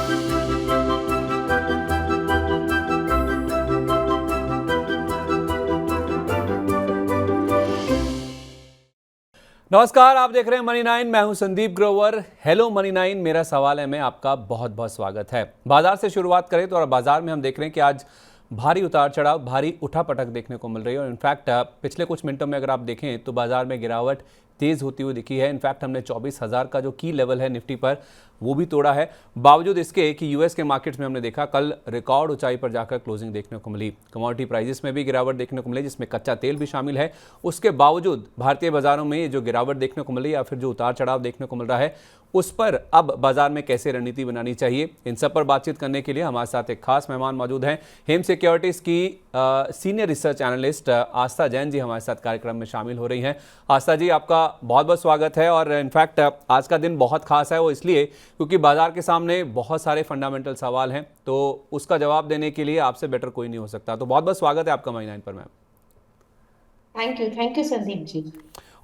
नमस्कार, आप देख रहे हैं मनी 9। मैं हूं संदीप ग्रोवर। हेलो मनी 9, मेरा सवाल है में आपका बहुत बहुत स्वागत है। बाजार से शुरुआत करें तो बाजार में हम देख रहे हैं कि आज भारी उतार चढ़ाव, भारी उठापटक देखने को मिल रही है और इनफैक्ट पिछले कुछ मिनटों में अगर आप देखें तो बाजार में गिरावट तेज होती हुई दिखी है। इनफैक्ट हमने 24,000 का जो की लेवल है निफ्टी पर वो भी तोड़ा है। बावजूद इसके कि यूएस के मार्केट्स में हमने देखा कल रिकॉर्ड ऊंचाई पर जाकर क्लोजिंग देखने को मिली। कमोडिटी प्राइसेस में भी गिरावट देखने को मिली जिसमें कच्चा तेल भी शामिल है। उसके बावजूद भारतीय बाजारों में ये जो गिरावट देखने को मिली या फिर जो उतार चढ़ाव देखने को मिल रहा है उस पर अब बाजार में कैसे रणनीति बनानी चाहिए, इन सब पर बातचीत करने के लिए हमारे साथ एक खास मेहमान मौजूद हैं। हेम सिक्योरिटीज की सीनियर रिसर्च एनालिस्ट आस्था जैन जी हमारे साथ कार्यक्रम में शामिल हो रही हैं। आस्था जी, आपका बहुत बहुत स्वागत है। और इनफैक्ट आज का दिन बहुत खास है, वो इसलिए क्योंकि बाजार के सामने बहुत सारे फंडामेंटल सवाल हैं, तो उसका जवाब देने के लिए आपसे बेटर कोई नहीं हो सकता। तो बहुत बहुत स्वागत है आपका मनी 9 पर ma'am. Thank you Sandeep ji.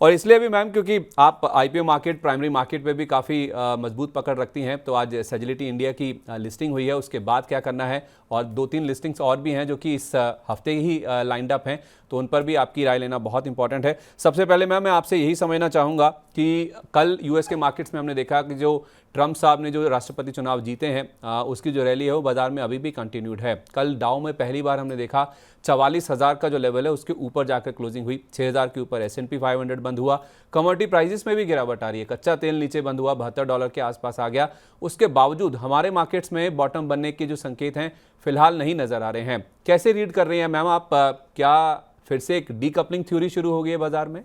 और इसलिए भी मैम क्योंकि आप आईपीओ मार्केट, प्राइमरी मार्केट पे भी काफ़ी मजबूत पकड़ रखती हैं। तो आज सेजिलिटी इंडिया की लिस्टिंग हुई है, उसके बाद क्या करना है, और 2-3 लिस्टिंग्स और भी हैं जो कि इस हफ्ते ही लाइंड अप हैं, तो उन पर भी आपकी राय लेना बहुत इंपॉर्टेंट है। सबसे पहले मैं आपसे यही समझना चाहूँगा कि कल यूएस के मार्केट्स में हमने देखा कि जो ट्रंप साहब ने जो राष्ट्रपति चुनाव जीते हैं उसकी जो रैली है वो बाजार में अभी भी कंटिन्यूड है। कल डाउ में पहली बार हमने देखा 44,000 का जो लेवल है उसके ऊपर जाकर क्लोजिंग हुई, 6,000 के ऊपर S&P 500 बंद हुआ। कमोडिटी प्राइसेस में भी गिरावट आ रही है, कच्चा तेल नीचे बंद हुआ, $72 के आसपास आ गया। उसके बावजूद हमारे मार्केट्स में बॉटम बनने के जो संकेत हैं फिलहाल नहीं नजर आ रहे हैं। कैसे रीड कर रही हैं मैम आप, क्या फिर से एक डीकपलिंग थ्योरी शुरू हो गई है बाजार में?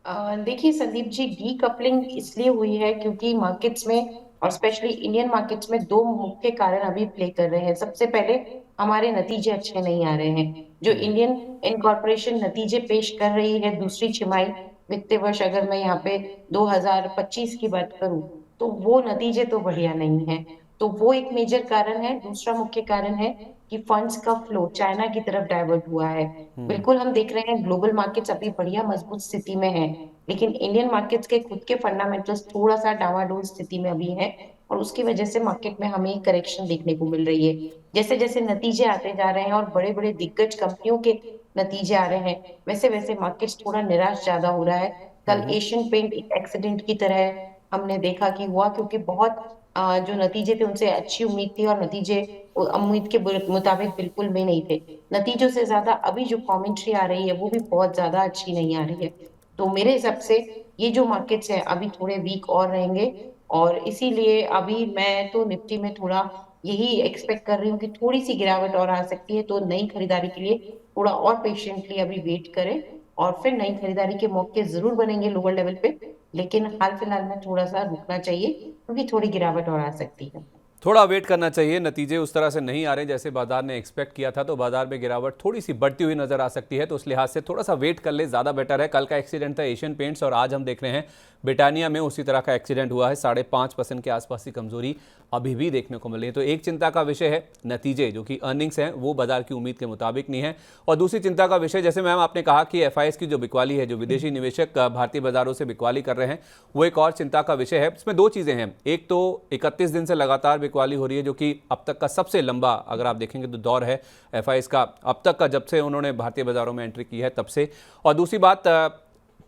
देखिए संदीप जी, डीकपलिंग इसलिए हुई है क्योंकि मार्केट्स में और स्पेशली इंडियन मार्केट्स में दो मुख्य कारण अभी प्ले कर रहे हैं। सबसे पहले हमारे नतीजे अच्छे नहीं आ रहे हैं। जो इंडियन इनकॉर्पोरेशन नतीजे पेश कर रही है दूसरी छमाही वित्तीय वर्ष, अगर मैं यहाँ पे 2025 की बात करूं तो वो नतीजे तो बढ़िया नहीं है। तो वो एक मेजर कारण है। दूसरा मुख्य कारण है कि फंड्स का फ्लो चाइना की तरफ डाइवर्ट हुआ है। बिल्कुल हम देख रहे हैं ग्लोबल मार्केट्स अभी बढ़िया मजबूत स्थिति में है, लेकिन इंडियन मार्केट्स के खुद के फंडामेंटल्स थोड़ा सा डावाडोल स्थिति में अभी है और उसकी वजह से मार्केट में हमें करेक्शन देखने को मिल रही है। जैसे जैसे नतीजे आते जा रहे हैं और बड़े बड़े दिग्गज कंपनियों के नतीजे आ रहे हैं, वैसे वैसे मार्केट्स थोड़ा निराश ज्यादा हो रहा है। कल एशियन पेंट एक एक्सीडेंट की तरह हमने देखा कि हुआ, क्योंकि बहुत जो नतीजे थे उनसे अच्छी उम्मीद थी और नतीजे उम्मीद के मुताबिक बिल्कुल भी नहीं थे। नतीजों से ज्यादा अभी जो कमेंट्री आ रही है वो भी बहुत ज्यादा अच्छी नहीं आ रही है। तो मेरे हिसाब से ये जो मार्केट्स हैं अभी थोड़े वीक और रहेंगे, और इसीलिए अभी मैं तो निफ्टी में थोड़ा यही एक्सपेक्ट कर रही हूँ कि थोड़ी सी गिरावट और आ सकती है। तो नई खरीदारी के लिए थोड़ा और पेशेंटली अभी वेट करें और फिर नई खरीदारी के मौके जरूर बनेंगे लोअर लेवल पे, लेकिन हाल फिलहाल में थोड़ा सा रुकना चाहिए क्योंकि थोड़ी गिरावट और आ सकती है। थोड़ा वेट करना चाहिए, नतीजे उस तरह से नहीं आ रहे जैसे बाजार ने एक्सपेक्ट किया था, तो बाजार में गिरावट थोड़ी सी बढ़ती हुई नजर आ सकती है। तो उस लिहाज से थोड़ा सा वेट कर ले, ज़्यादा बेटर है। कल का एक्सीडेंट था एशियन पेंट्स और आज हम देख रहे हैं ब्रिटानिया में उसी तरह का एक्सीडेंट हुआ है। 5.5% के आसपास की कमजोरी अभी भी देखने को मिली है। तो एक चिंता का विषय है नतीजे, जो कि अर्निंग्स हैं वो बाजार की उम्मीद के मुताबिक नहीं है। और दूसरी चिंता का विषय, जैसे मैम आपने कहा कि एफआईएस की जो बिकवाली है, जो विदेशी निवेशक भारतीय बाजारों से बिकवाली कर रहे हैं, वो एक और चिंता का विषय है। इसमें दो चीज़ें हैं। एक तो 31 दिन से लगातार बिकवाली हो रही है, जो कि अब तक का सबसे लंबा अगर आप देखेंगे तो दौर है एफआईएस का, अब तक का जब से उन्होंने भारतीय बाजारों में एंट्री की है तब से। और दूसरी बात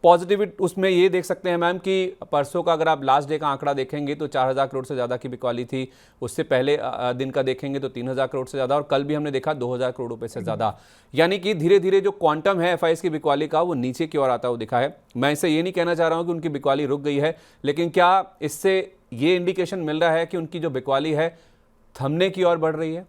पॉजिटिविटी उसमें ये देख सकते हैं मैम कि परसों का अगर आप लास्ट डे का आंकड़ा देखेंगे तो 4,000 करोड़ से ज़्यादा की बिकवाली थी। उससे पहले दिन का देखेंगे तो 3,000 करोड़ से ज़्यादा, और कल भी हमने देखा 2,000 करोड़ रुपए से ज़्यादा। यानी कि धीरे धीरे जो क्वांटम है एफआईएस की बिकवाली का वो नीचे की ओर आता हुआ दिखा है। मैं इससे ये नहीं कहना चाह रहा हूँ कि उनकी बिकवाली रुक गई है, लेकिन क्या इससे ये इंडिकेशन मिल रहा है कि उनकी जो बिकवाली है थमने की ओर बढ़ रही है?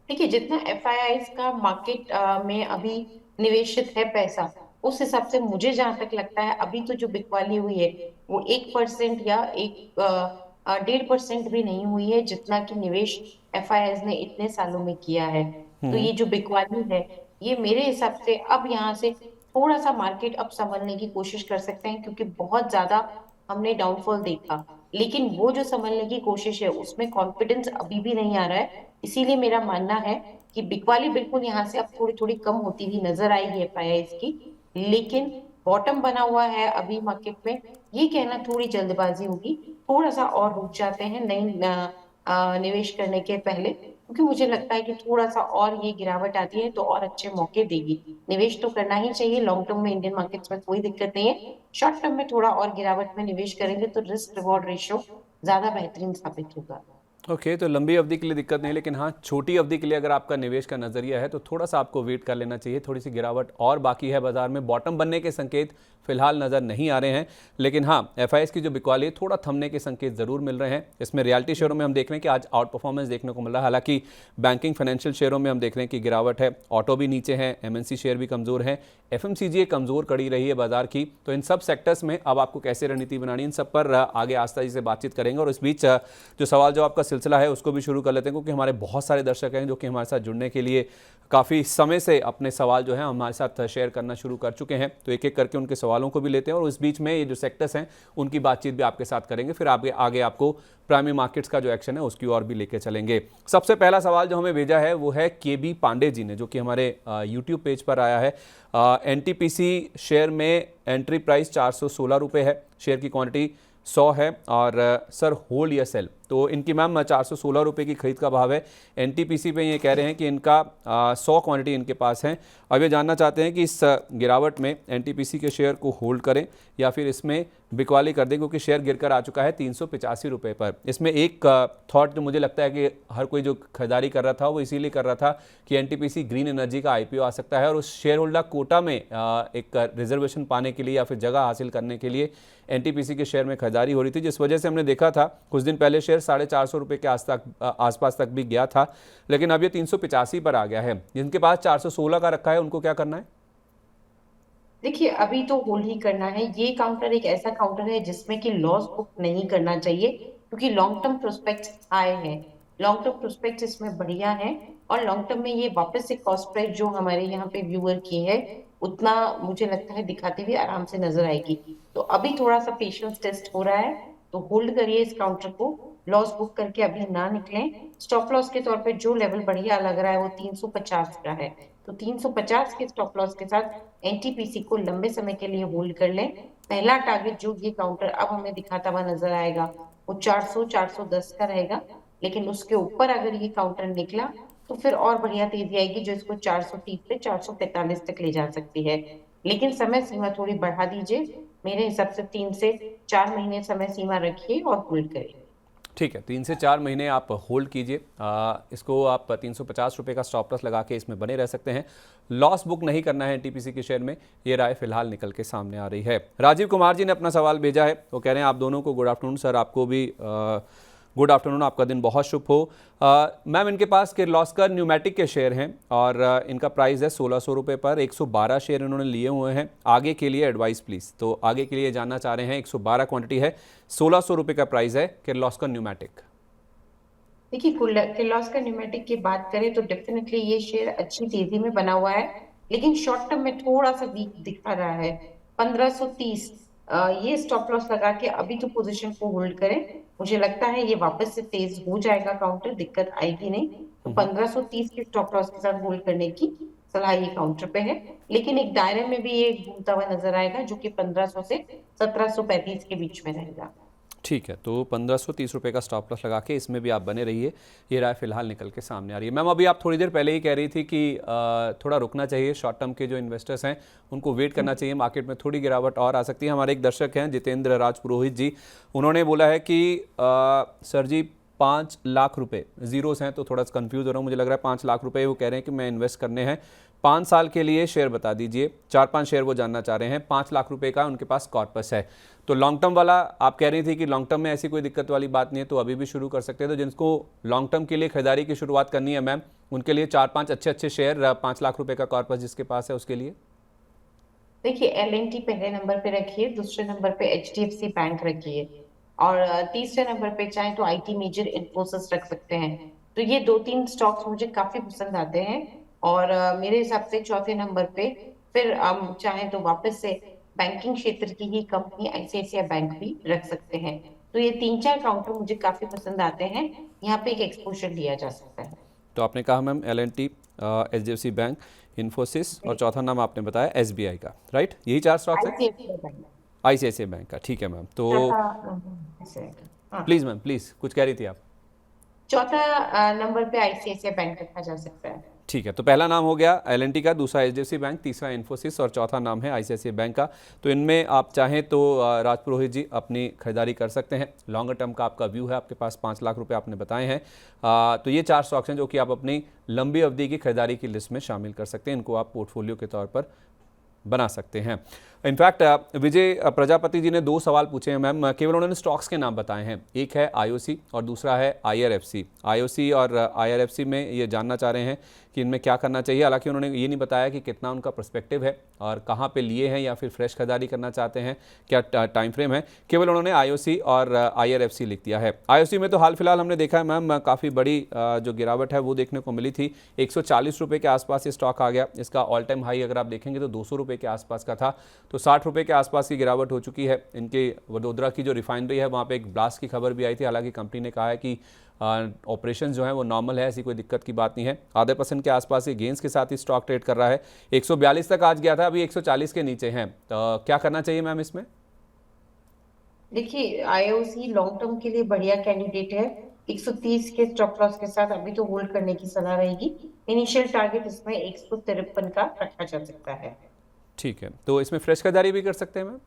देखिए, जितना एफआईआईज का मार्केट में अभी निवेशित है पैसा, उस हिसाब से मुझे जहां तक लगता है अभी तो जो बिकवाली हुई है वो 1% या 1.5% भी नहीं हुई है, जितना कि निवेश एफआईआईज ने इतने सालों में किया है। तो ये जो बिकवाली है, ये मेरे हिसाब से अब यहाँ से थोड़ा सा मार्केट अब संभलने की कोशिश कर सकते हैं, क्योंकि बहुत ज्यादा हमने डाउनफॉल देखा, लेकिन वो जो संभलने की कोशिश है उसमें कॉन्फिडेंस अभी भी नहीं आ रहा है। इसीलिए मेरा मानना है कि बिकवाली बिल्कुल यहाँ से अब थोड़ी थोड़ी कम होती हुई नजर आएगी एफआईआईज की, लेकिन बॉटम बना हुआ है अभी मार्केट में, ये कहना थोड़ी जल्दबाजी होगी। थोड़ा सा और रुक जाते हैं नई निवेश करने के पहले, क्योंकि मुझे लगता है कि थोड़ा सा और ये गिरावट आती है तो और अच्छे मौके देगी। निवेश तो करना ही चाहिए लॉन्ग टर्म में, इंडियन मार्केट्स में कोई दिक्कत नहीं है। शॉर्ट टर्म में थोड़ा और गिरावट में निवेश करेंगे तो रिस्क रिवॉर्ड रेशियो ज्यादा बेहतरीन साबित होगा। ओके, तो लंबी अवधि के लिए दिक्कत नहीं, लेकिन हाँ छोटी अवधि के लिए अगर आपका निवेश का नजरिया है तो थोड़ा सा आपको वेट कर लेना चाहिए। थोड़ी सी गिरावट और बाकी है बाजार में, बॉटम बनने के संकेत फिलहाल नजर नहीं आ रहे हैं, लेकिन हाँ एफआईएस की जो बिकवाली है थोड़ा थमने के संकेत जरूर मिल रहे हैं। इसमें रियलिटी शेयरों में हम देख रहे हैं कि आज आउट परफॉर्मेंस देखने को मिल रहा है, हालांकि बैंकिंग फाइनेंशियल शेयरों में हम देख रहे हैं कि गिरावट है, ऑटो भी नीचे है, एमएनसी शेयर भी कमजोर है, एफएमसीजी कमजोर कड़ी रही है बाजार की। तो इन सब सेक्टर्स में अब आपको कैसे रणनीति बनानी, इन सब पर आगे आस्था जी से बातचीत करेंगे। और इस बीच जो सवाल जवाब का सिलसिला है उसको भी शुरू कर लेते हैं, क्योंकि हमारे बहुत सारे दर्शक हैं जो कि हमारे साथ जुड़ने के लिए काफ़ी समय से अपने सवाल जो है हमारे साथ शेयर करना शुरू कर चुके हैं। तो एक एक करके उनके सवालों को भी लेते हैं और इस बीच में ये जो सेक्टर्स हैं उनकी बातचीत भी आपके साथ करेंगे। फिर आगे आपको प्राइमरी मार्केट्स का जो एक्शन है उसकी ओर भी लेके चलेंगे। सबसे पहला सवाल जो हमें भेजा है वो है केबी पांडे जी ने, जो कि हमारे यूट्यूब पेज पर आया है। एनटीपीसी शेयर में एंट्री प्राइस 416 रुपये है, शेयर की क्वांटिटी 100 है और सर होल्ड या सेल। तो इनकी मैम 416 रुपये की खरीद का भाव है। एनटीपीसी पे ये कह रहे हैं कि इनका 100 क्वांटिटी इनके पास है। अब ये जानना चाहते हैं कि इस गिरावट में एनटीपीसी के शेयर को होल्ड करें या फिर इसमें बिकवाली कर दें, क्योंकि शेयर गिरकर आ चुका है 385 रुपये पर। इसमें एक थॉट जो मुझे लगता है कि हर कोई जो खरीदारी कर रहा था वो इसीलिए कर रहा था कि एनटीपीसी ग्रीन एनर्जी का आईपीओ आ सकता है और उस शेयर होल्डर कोटा में एक रिजर्वेशन पाने के लिए या फिर जगह हासिल करने के लिए एनटीपीसी के शेयर में खरीदारी हो रही थी, जिस वजह से हमने देखा था कुछ दिन पहले शेयर 450 रुपये के आसपास तक भी गया था, लेकिन अब ये 385 पर आ गया है। जिनके पास 416 का रखा है उनको क्या करना है? देखिए अभी तो होल्ड ही करना है। ये काउंटर एक ऐसा काउंटर है जिसमें कि लॉस बुक नहीं करना चाहिए, क्योंकि लॉन्ग टर्म प्रोस्पेक्ट्स आए हैं, लॉन्ग टर्म प्रोस्पेक्ट्स इसमें बढ़िया है। और लॉन्ग टर्म में ये वापस से कॉस्ट प्राइस जो हमारे यहाँ पे व्यूअर की है उतना मुझे लगता है दिखाते हुए आराम से नजर आएगी। तो अभी थोड़ा सा पेशेंस टेस्ट हो रहा है, तो होल्ड करिए इस काउंटर को, लॉस बुक करके अभी ना निकलें। स्टॉप लॉस के तौर पे जो लेवल बढ़िया लग रहा है वो 350 का है, तो 350 के स्टॉप लॉस के साथ एनटीपीसी को लंबे समय के लिए होल्ड कर लें। पहला टारगेट जो ये काउंटर अब हमें दिखाता हुआ नजर आएगा वो 400 410 का रहेगा, लेकिन उसके ऊपर अगर ये काउंटर निकला तो फिर और बढ़िया तेजी आएगी जो इसको 430 से 445 तक ले जा सकती है। लेकिन समय सीमा थोड़ी बढ़ा दीजिए, मेरे हिसाब से 3 से 4 महीने समय सीमा रखिए और होल्ड करिए। ठीक है, 3 से 4 महीने आप होल्ड कीजिए। इसको आप 350 रुपये का स्टॉप लॉस लगा के इसमें बने रह सकते हैं। लॉस बुक नहीं करना है एनटीपीसी के शेयर में, ये राय फिलहाल निकल के सामने आ रही है। राजीव कुमार जी ने अपना सवाल भेजा है, वो कह रहे हैं आप दोनों को गुड आफ्टरनून सर, आपको भी गुड आफ्टरनून, आपका दिन बहुत शुभ हो। मैम इनके पास किर्लोस्कर न्यूमेटिक के शेयर हैं और इनका प्राइस है 1600 रुपये पर, 112 शेयर इन्होंने लिए हुए हैं। आगे के लिए एडवाइस प्लीज़। तो आगे के लिए जानना चाह रहे हैं, 112 क्वांटिटी है, 1600 रुपये का प्राइस है किर्लोस्कर न्यूमेटिक। देखिए किर्लोस्कर न्यूमेटिक की बात करें तो डेफिनेटली ये शेयर अच्छी तेजी में बना हुआ है, लेकिन शॉर्ट टर्म में थोड़ा सा वीक दिखा रहा है। 1530 ये स्टॉप लॉस लगा के अभी तो पोजीशन को होल्ड करें। मुझे लगता है ये वापस से तेज हो जाएगा काउंटर, दिक्कत आएगी नहीं। तो 1530 के स्टॉप लॉस के साथ होल्ड करने की सलाह ये काउंटर पे है, लेकिन एक दायरे में भी ये घूमता हुआ नजर आएगा जो कि 1500 से 1735 के बीच में रहेगा। ठीक है, तो 1530 रुपये का स्टॉप लॉस लगा के इसमें भी आप बने रहिए, ये राय फिलहाल निकल के सामने आ रही है। मैम अभी आप थोड़ी देर पहले ही कह रही थी कि थोड़ा रुकना चाहिए, शॉर्ट टर्म के जो इन्वेस्टर्स हैं उनको वेट करना चाहिए, मार्केट में थोड़ी गिरावट और आ सकती है। हमारे एक दर्शक हैं जितेंद्र राज पुरोहित जी, उन्होंने बोला है कि सर जी 5 लाख रुपए, जीरोस हैं तो थोड़ा सा कंफ्यूज हो रहा हूँ, मुझे लग रहा है 5 लाख रुपए वो कह रहे हैं कि मैं इन्वेस्ट करने हैं, 5 साल के लिए शेयर बता दीजिए। 4-5 शेयर वो जानना चाह रहे हैं, 5 लाख रुपए का उनके पास कॉर्पस है। तो लॉन्ग टर्म वाला आप कह रही थी कि लॉन्ग टर्म में ऐसी कोई दिक्कत वाली बात नहीं है, तो अभी भी शुरू कर सकते हैं। तो जिनको लॉन्ग टर्म के लिए खरीदारी की शुरुआत करनी है मैम, उनके लिए 4-5 अच्छे शेयर, 5 लाख रुपए का कॉर्पस जिसके पास है उसके लिए। देखिए एल&टी पहले नंबर पे रखिए, दूसरे नंबर पे एचडीएफसी बैंक रखिए, और तीसरे नंबर पे चाहे तो आईटी मेजर इन्फोसिस रख सकते हैं। तो ये 2-3 स्टॉक्स मुझे काफी पसंद आते हैं। और मेरे हिसाब से चौथे नंबर पे फिर हम चाहे तो वापस से बैंकिंग क्षेत्र की ही कंपनी आईसीआईसीआई बैंक भी रख सकते हैं। तो ये 3-4 काउंटर मुझे काफी पसंद आते हैं, यहाँ पे एक एक्सपोजर लिया जा सकता है। तो आपने कहा ma'am L&T, HDFC bank, Infosys और चौथा नाम आपने बताया एसबीआई का, राइट? यही 4 स्टॉक्स हैं। ICICI bank. आईसीआईसीआई बैंक का, ठीक है मैम। तो चौथा ICICI का। हाँ, प्लीज़ मैम, प्लीज़ कुछ कह रही थी आप। चौथा नंबर पे आईसीआईसीआई बैंक रखा जा सकता है। ठीक है, तो पहला नाम हो गया एल&टी का, दूसरा एचडीएफसी बैंक, तीसरा इन्फोसिस और चौथा नाम है आईसीआईसीआई बैंक का। तो इनमें आप चाहें तो राजपुरोहित जी अपनी खरीदारी कर सकते हैं। लॉन्गर टर्म का आपका व्यू है, आपके पास 5 लाख रुपए आपने बताए हैं। तो ये 4 स्टॉक्स हैं जो कि आप अपनी लंबी अवधि की खरीदारी की लिस्ट में शामिल कर सकते हैं। इनको आप पोर्टफोलियो के तौर पर बना सकते हैं। इनफैक्ट विजय प्रजापति जी ने 2 सवाल पूछे हैं मैम, केवल उन्होंने स्टॉक्स के नाम बताए हैं। एक है आईओसी और दूसरा है आईआरएफसी। आईओसी और आईआरएफसी में ये जानना चाह रहे हैं कि इनमें क्या करना चाहिए। हालांकि उन्होंने ये नहीं बताया कि कितना उनका पर्सपेक्टिव है और कहाँ पे लिए हैं या फिर फ्रेश खरीदारी करना चाहते हैं, क्या टाइम फ्रेम है। केवल उन्होंने आईओसी और आईआरएफसी लिख दिया है। आईओसी में तो हाल फिलहाल हमने देखा है मैम, काफ़ी बड़ी जो गिरावट है वो देखने को मिली थी। 140 रुपये के आसपास ये स्टॉक आ गया। इसका ऑल टाइम हाई अगर आप देखेंगे तो 200 रुपये के आसपास का था, तो 60 रुपये के आसपास की गिरावट हो चुकी है। इनके वडोदरा की जो रिफाइनरी है वहाँ पे एक ब्लास्ट की खबर भी आई थी। हालांकि कंपनी ने कहा है कि ऑपरेशन जो है वो नॉर्मल है, ऐसी कोई दिक्कत की बात नहीं है। आधे % के आसपास ये गेंस के साथ ही स्टॉक ट्रेड कर रहा है। 142 तक आज गया था, अभी 140 के नीचे हैं। तो क्या करना चाहिए मैम इसमें? देखिए, आईओसी लॉन्ग टर्म के लिए बढ़िया कैंडिडेट है। 130 के स्टॉप लॉस के साथ अभी तो होल्ड करने की सलाह रहेगी। इनिशियल टारगेट इसमें 153 का रखा जा सकता है। ठीक है, तो इसमें फ्रेश खरीदारी भी कर सकते हैं मैम?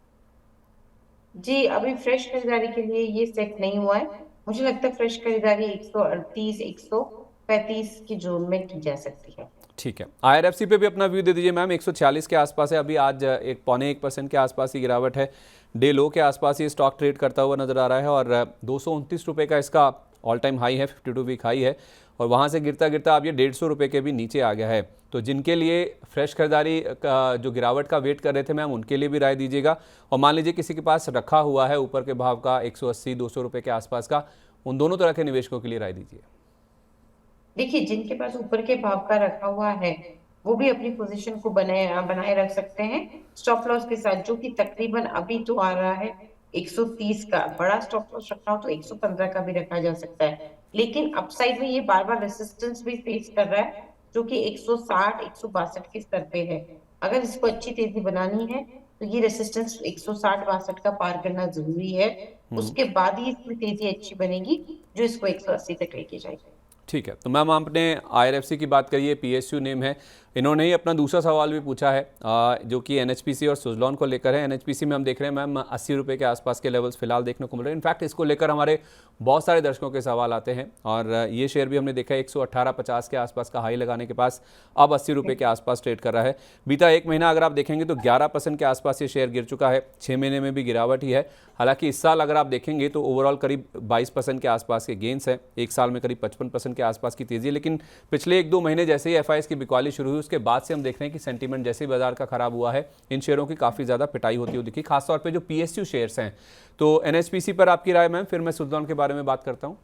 जी, अभी फ्रेश खरीदारी के लिए ये सेट नहीं हुआ है। मुझे लगता है फ्रेश खरीदारी 138 135 की जोन में की जा सकती है। ठीक है, आईआरएफसी पे भी अपना व्यू दे दीजिए मैम। 146 के आसपास है अभी, आज 1.25% के आसपास की गिरावट है। डे लो के आसपास ये स्टॉक ट्रेड करता हुआ नजर आ रहा है और 229 रुपये का इसका ऑल टाइम हाई है, 52 वीक हाई है। और वहाँ से गिरता गिरता अब ये 150 रुपये के भी नीचे आ गया है। तो जिनके लिए फ्रेश खरीदारी का जो गिरावट का वेट कर रहे थे मैम, उनके लिए भी राय दीजिएगा। और मान लीजिए किसी के पास रखा हुआ है ऊपर के भाव का 180-200 रुपये के आसपास का, उन दोनों तरह के निवेशकों के लिए राय दीजिए। देखिए, जिनके पास ऊपर के भाव का रखा हुआ है वो भी अपनी पोजीशन को बनाए बनाए रख सकते हैं स्टॉप लॉस के साथ, जो कि तकरीबन अभी तो आ रहा है 130 का। बड़ा स्टॉप लॉस रखना हो तो 115 का भी रखा जा सकता है। लेकिन अपसाइड में ये बार बार रेसिस्टेंस भी फेस कर रहा है, जो कि 160 162 के स्तर पे है। अगर इसको अच्छी तेजी बनानी है तो ये रेसिस्टेंस 160 62 का पार करना जरूरी है। उसके बाद ही इसमें तेजी अच्छी बनेगी, जो इसको 180 तक लेके जाएगी। ठीक है, तो मैम आपने आईआरएफसी की बात करी है, पीएसयू नेम है। इन्होंने ही अपना दूसरा सवाल भी पूछा है जो कि एनएचपीसी और सुजलॉन को लेकर है। एनएचपीसी में हम देख रहे हैं मैम 80 रुपये के आसपास के लेवल्स फिलहाल देखने को मिल रहे हैं। इनफैक्ट इसको लेकर हमारे बहुत सारे दर्शकों के सवाल आते हैं और ये शेयर भी हमने देखा है 118-50 के आसपास का हाई लगाने के पास अब 80 रुपये के आसपास ट्रेड कर रहा है। बीता एक महीना अगर आप देखेंगे तो 11% के आसपास ये शेयर गिर चुका है। 6 महीने में भी गिरावट ही है। हालांकि इस साल अगर आप देखेंगे तो ओवरऑल करीब 22% के आसपास के गेंस हैं, एक साल में करीब 55% के आसपास की तेजी है। लेकिन पिछले 1-2 महीने जैसे ही एफआईएस की बिकवाली शुरू हुई उसके बाद से हम देख रहे हैं कि सेंटीमेंट जैसे ही बाजार का खराब हुआ है, इन शेयरों की काफ़ी ज़्यादा पिटाई होती हुई दिखी, खासतौर पे जो पीएसयू शेयर्स हैं। तो एनएचपीसी पर आपकी राय मैम, फिर मैं सुजलॉन के बारे में बात करता हूँ।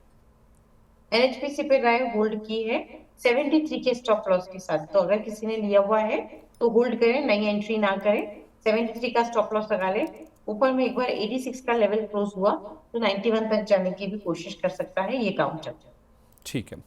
एनएचपीसी पे राय होल्ड की है 73 के स्टॉप लॉस के साथ। तो अगर किसी ने लिया हुआ है तो होल्ड करें, नई एंट्री ना करें। 73 का स्टॉप लॉस लगा ले। ऊपर में एक बार 86 का लेवल क्रॉस हुआ तो 91 तक जाने की भी कोशिश कर सकता है ये काउंटर। ठीक है,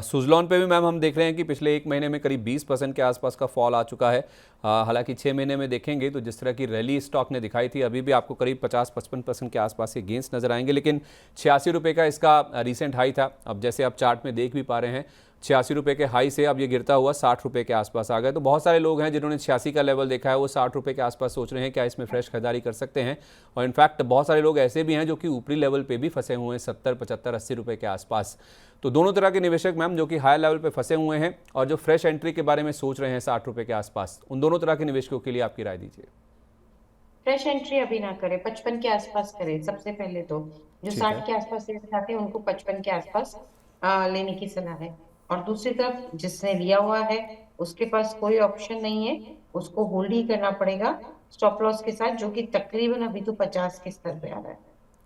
सुजलॉन पे भी मैम हम देख रहे हैं कि पिछले एक महीने में करीब 20% के आसपास का फॉल आ चुका है। हालांकि 6 महीने में देखेंगे तो जिस तरह की रैली स्टॉक ने दिखाई थी, अभी भी आपको करीब 50-55% के आसपास के गेंस नजर आएंगे। लेकिन 86 रुपये का इसका रिसेंट हाई था। अब जैसे आप चार्ट में देख भी पा रहे हैं, 86 रुपये के हाई से अब ये गिरता हुआ 60 रुपये के आसपास आ गया। तो बहुत सारे लोग हैं जिन्होंने 86 का लेवल देखा है, वो 60 रुपये के आसपास सोच रहे हैं क्या इसमें फ्रेश खरीदारी कर सकते हैं। और इनफैक्ट बहुत सारे लोग ऐसे भी हैं जो कि ऊपरी लेवल पे भी फंसे हुए हैं, 70 75 80 रुपये के आसपास। तो दोनों तरह के निवेशक मैम जो कि हाई लेवल पे फंसे हुए हैं और जो फ्रेश एंट्री के बारे में सोच रहे हैं 60 रुपये के आसपास, उन दोनों तरह के निवेशकों के लिए आपकी राय दीजिए। फ्रेश एंट्री अभी ना करें, 55 के आसपास करें सबसे पहले तो। जो ठीक 60 है, के आसपास लेना चाहते हैं उनको 55 के आसपास लेने की सलाह है। और दूसरी तरफ जिसने लिया हुआ है उसके पास कोई ऑप्शन नहीं है, उसको होल्ड ही करना पड़ेगा स्टॉप लॉस के साथ, जो कि तकरीबन अभी तो 50 के स्तर पे आ रहा है।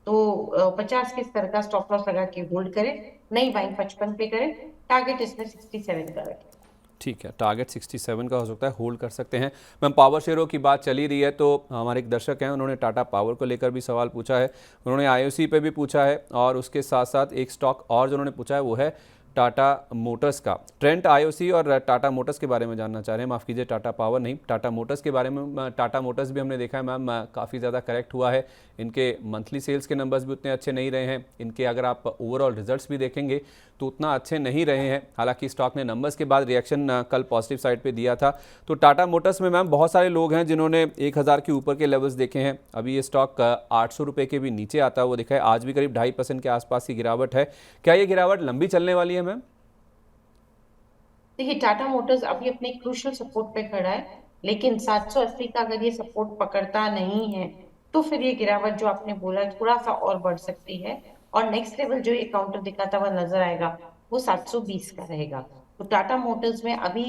तो 50 के स्तर का स्टॉप लॉस लगा के होल्ड करें, नई बाइंग 55 पे करें। टारगेट इसमें 67 का रखें। ठीक है, टारगेट 67 का हो सकता है, होल्ड कर सकते हैं। मैम पावर शेयरों की बात चली रही है तो हमारे एक दर्शक हैं, उन्होंने टाटा पावर को लेकर भी सवाल पूछा है, उन्होंने आईओसी पे भी पूछा है और उसके साथ साथ एक स्टॉक और जो उन्होंने पूछा है वो है टाटा मोटर्स का। ट्रेंट आईओसी और टाटा मोटर्स के बारे में जानना चाह रहे हैं, माफ़ कीजिए टाटा पावर नहीं, टाटा मोटर्स के बारे में। टाटा मोटर्स भी हमने देखा है मैम काफ़ी ज़्यादा करेक्ट हुआ है, इनके मंथली सेल्स के नंबर्स भी उतने अच्छे नहीं रहे हैं, इनके अगर आप ओवरऑल रिजल्ट्स भी देखेंगे तो उतना अच्छे नहीं रहे हैं। हालांकि स्टॉक ने नंबर्स के बाद रिएक्शन कल पॉजिटिव साइड पे दिया था। तो टाटा मोटर्स में मैम बहुत सारे लोग हैं जिन्होंने 1000 के ऊपर के लेवल्स देखे हैं, अभी ये स्टॉक 800 रुपये के भी नीचे आता है वो दिखा है, आज भी करीब 2.5% के आसपास की गिरावट है। क्या ये गिरावट लंबी चलने वाली है मैम? देखिए, टाटा मोटर्स अभी अपने क्रूशियल सपोर्ट पे खड़ा है, लेकिन 780 का अगर ये सपोर्ट पकड़ता नहीं है तो फिर ये गिरावट जो आपने बोला थोड़ा सा और बढ़ सकती है, और नेक्स्ट लेवल जो ये काउंटर दिखाता हुआ नजर आएगा वो 720 का रहेगा। तो टाटा मोटर्स में अभी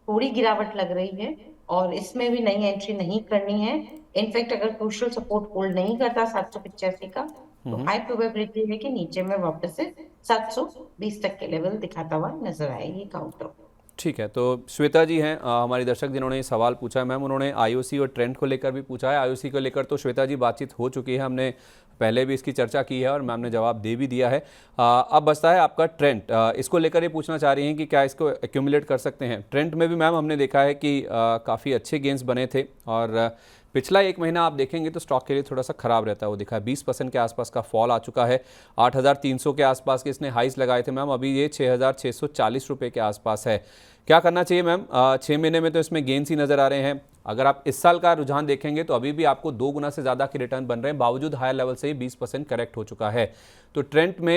थोड़ी गिरावट लग रही है और इसमें भी नई एंट्री नहीं करनी है। इनफैक्ट अगर क्रूशियल सपोर्ट होल्ड नहीं करता 785 का, तो हाई प्रोबेबिलिटी है कि नीचे में वापस से 720 तक के लेवल दिखाता हुआ नजर आए ये काउंटर। ठीक है, तो श्वेता जी हैं हमारी दर्शक जिन्होंने ये सवाल पूछा है मैम, उन्होंने आईओसी और ट्रेंड को लेकर भी पूछा है। आईओसी को लेकर तो श्वेता जी बातचीत हो चुकी है, हमने पहले भी इसकी चर्चा की है और मैम ने जवाब दे भी दिया है। अब बचता है आपका ट्रेंड, इसको लेकर ये पूछना चाह रही हैं कि क्या इसको एक्यूमुलेट कर सकते हैं। ट्रेंड में भी मैम हमने देखा है कि काफ़ी अच्छे गेंस बने थे और पिछला एक महीना आप देखेंगे तो स्टॉक के लिए थोड़ा सा खराब रहता है, वो दिखा है 20% के आसपास का फॉल आ चुका है। 8300 के आसपास के इसने हाइस लगाए थे मैम, अभी ये 6640 रुपये के आसपास है। क्या करना चाहिए मैम? 6 महीने में तो इसमें गेंस ही नज़र आ रहे हैं, अगर आप इस साल का रुझान देखेंगे तो अभी भी आपको 2 गुना से ज़्यादा के रिटर्न बन रहे हैं, बावजूद हायर लेवल से ही 20% करेक्ट हो चुका है। तो ट्रेंड में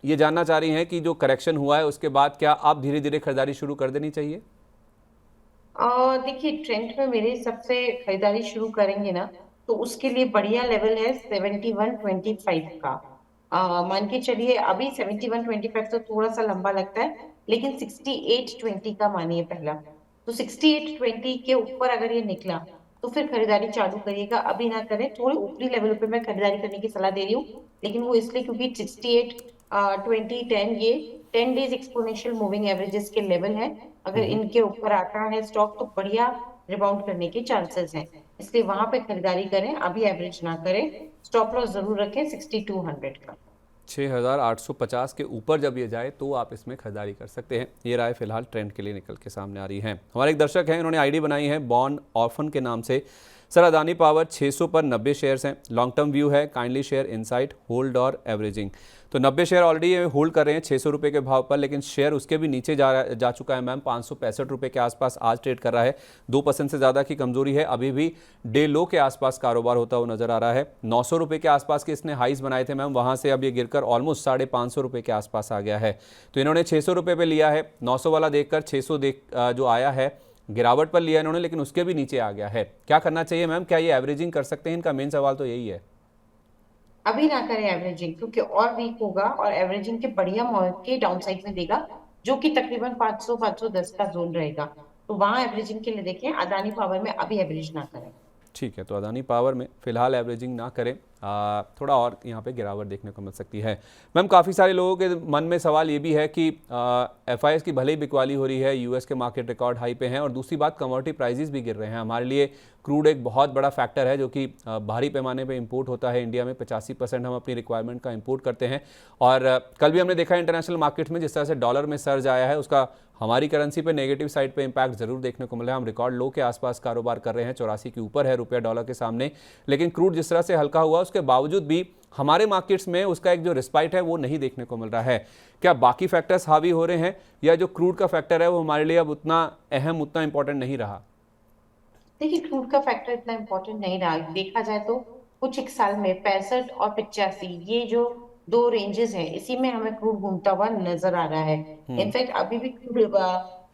ये जानना चाह रही हैं कि जो करेक्शन हुआ है उसके बाद क्या आप धीरे धीरे खरीदारी शुरू कर देनी चाहिए? देखिए, ट्रेंड में मेरे हिसाब से खरीदारी शुरू करेंगे ना, तो उसके लिए बढ़िया लेवल है 7125 का। मान के चलिए अभी 7125 तो थोड़ा सा लंबा लगता है, लेकिन 6820 का मानिए पहला। तो 6820 के ऊपर अगर ये निकला तो फिर खरीदारी चालू करिएगा, अभी ना करें। थोड़े ऊपरी लेवल पे मैं खरीदारी करने की सलाह दे रही हूँ, लेकिन वो इसलिए क्योंकि 68 20 10 ये 10 डेज एक्सपोनेंशियल मूविंग एवरेजेस के लेवल है। अगर इनके ऊपर आता है स्टॉक तो बढ़िया रिबाउंड करने के चांसेस हैं, इसलिए वहां पे खरीदारी करें, अभी एवरेज ना करें। स्टॉप लॉस जरूर रखें 6200 का। 6850 के ऊपर जब ये जाए तो आप इसमें खरीदारी कर सकते हैं। ये राय फिलहाल ट्रेंड के लिए निकल के सामने आ रही है। हमारे एक दर्शक हैं, इन्होंने आईडी बनाई है बॉन्ड ऑर्फन के नाम से। सर, अदानी पावर 600 पर 90 शेयर्स हैं, लॉन्ग टर्म व्यू है, काइंडली शेयर इनसाइट, होल्ड और एवरेजिंग। तो 90 शेयर ऑलरेडी होल्ड कर रहे हैं 600 रुपये के भाव पर, लेकिन शेयर उसके भी नीचे जा चुका है मैम, 565 रुपये के आसपास आज ट्रेड कर रहा है। 2% से ज़्यादा की कमजोरी है, अभी भी डे लो के आसपास कारोबार होता हुआ नजर आ रहा है। 900 रुपये के आसपास के इसने हाइस बनाए थे मैम, वहाँ से अब ये गिरकर ऑलमोस्ट 550 रुपये के आसपास आ गया है। तो इन्होंने 600 रुपये पर लिया है, 900 वाला देखकर 600 जो आया है गिरावट पर लिया इन्होंने, लेकिन उसके भी नीचे आ गया है। क्या करना चाहिए मैम? क्या ये एवरेजिंग कर सकते हैं? इनका मेन सवाल तो यही है। अभी ना करें एवरेजिंग, क्योंकि और वीक होगा और एवरेजिंग के बढ़िया मौके डाउन साइड में देगा, जो कि तकरीबन 500 510 का जोन रहेगा। तो वहां एवरेजिंग के लिए देखें, अदानी पावर में अभी एवरेज ना करें। ठीक है, तो अदानी पावर में फिलहाल एवरेजिंग ना करें, थोड़ा और यहाँ पे गिरावट देखने को मिल सकती है। मैम, काफ़ी सारे लोगों के मन में सवाल ये भी है कि एफआईएस की भले ही बिकवाली हो रही है, यूएस के मार्केट रिकॉर्ड हाई पे हैं, और दूसरी बात कमोडिटी प्राइसेस भी गिर रहे हैं। हमारे लिए क्रूड एक बहुत बड़ा फैक्टर है जो कि भारी पैमाने पे इंपोर्ट होता है इंडिया में, 85% हम अपनी रिक्वायरमेंट का इंपोर्ट करते हैं। और कल भी हमने देखा इंटरनेशनल मार्केट में जिस तरह से डॉलर में सर्ज आया है, उसका हमारी करेंसी पे नेगेटिव साइड पे इंपैक्ट जरूर देखने को मिला है। हम रिकॉर्ड लो के आसपास कारोबार कर रहे हैं, 84 के ऊपर है रुपया डॉलर के सामने, लेकिन क्रूड जिस तरह से हल्का हुआ उसके बावजूद भी हमारे मार्केट्स में उसका एक जो रिस्पाइट है वो नहीं देखने को मिल रहा है। क्या बाकी फैक्टर्स हावी हो रहे हैं, या जो क्रूड का फैक्टर है वो हमारे लिए अब उतना अहम, उतना इंपॉर्टेंट नहीं रहा? देखिए, क्रूड का फैक्टर इतना इम्पोर्टेंट नहीं रहा, देखा जाए तो कुछ एक साल में 65 और 85 ये जो दो रेंजेस हैं, इसी में हमें क्रूड घूमता हुआ नजर आ रहा है। इनफैक्ट अभी भी क्रूड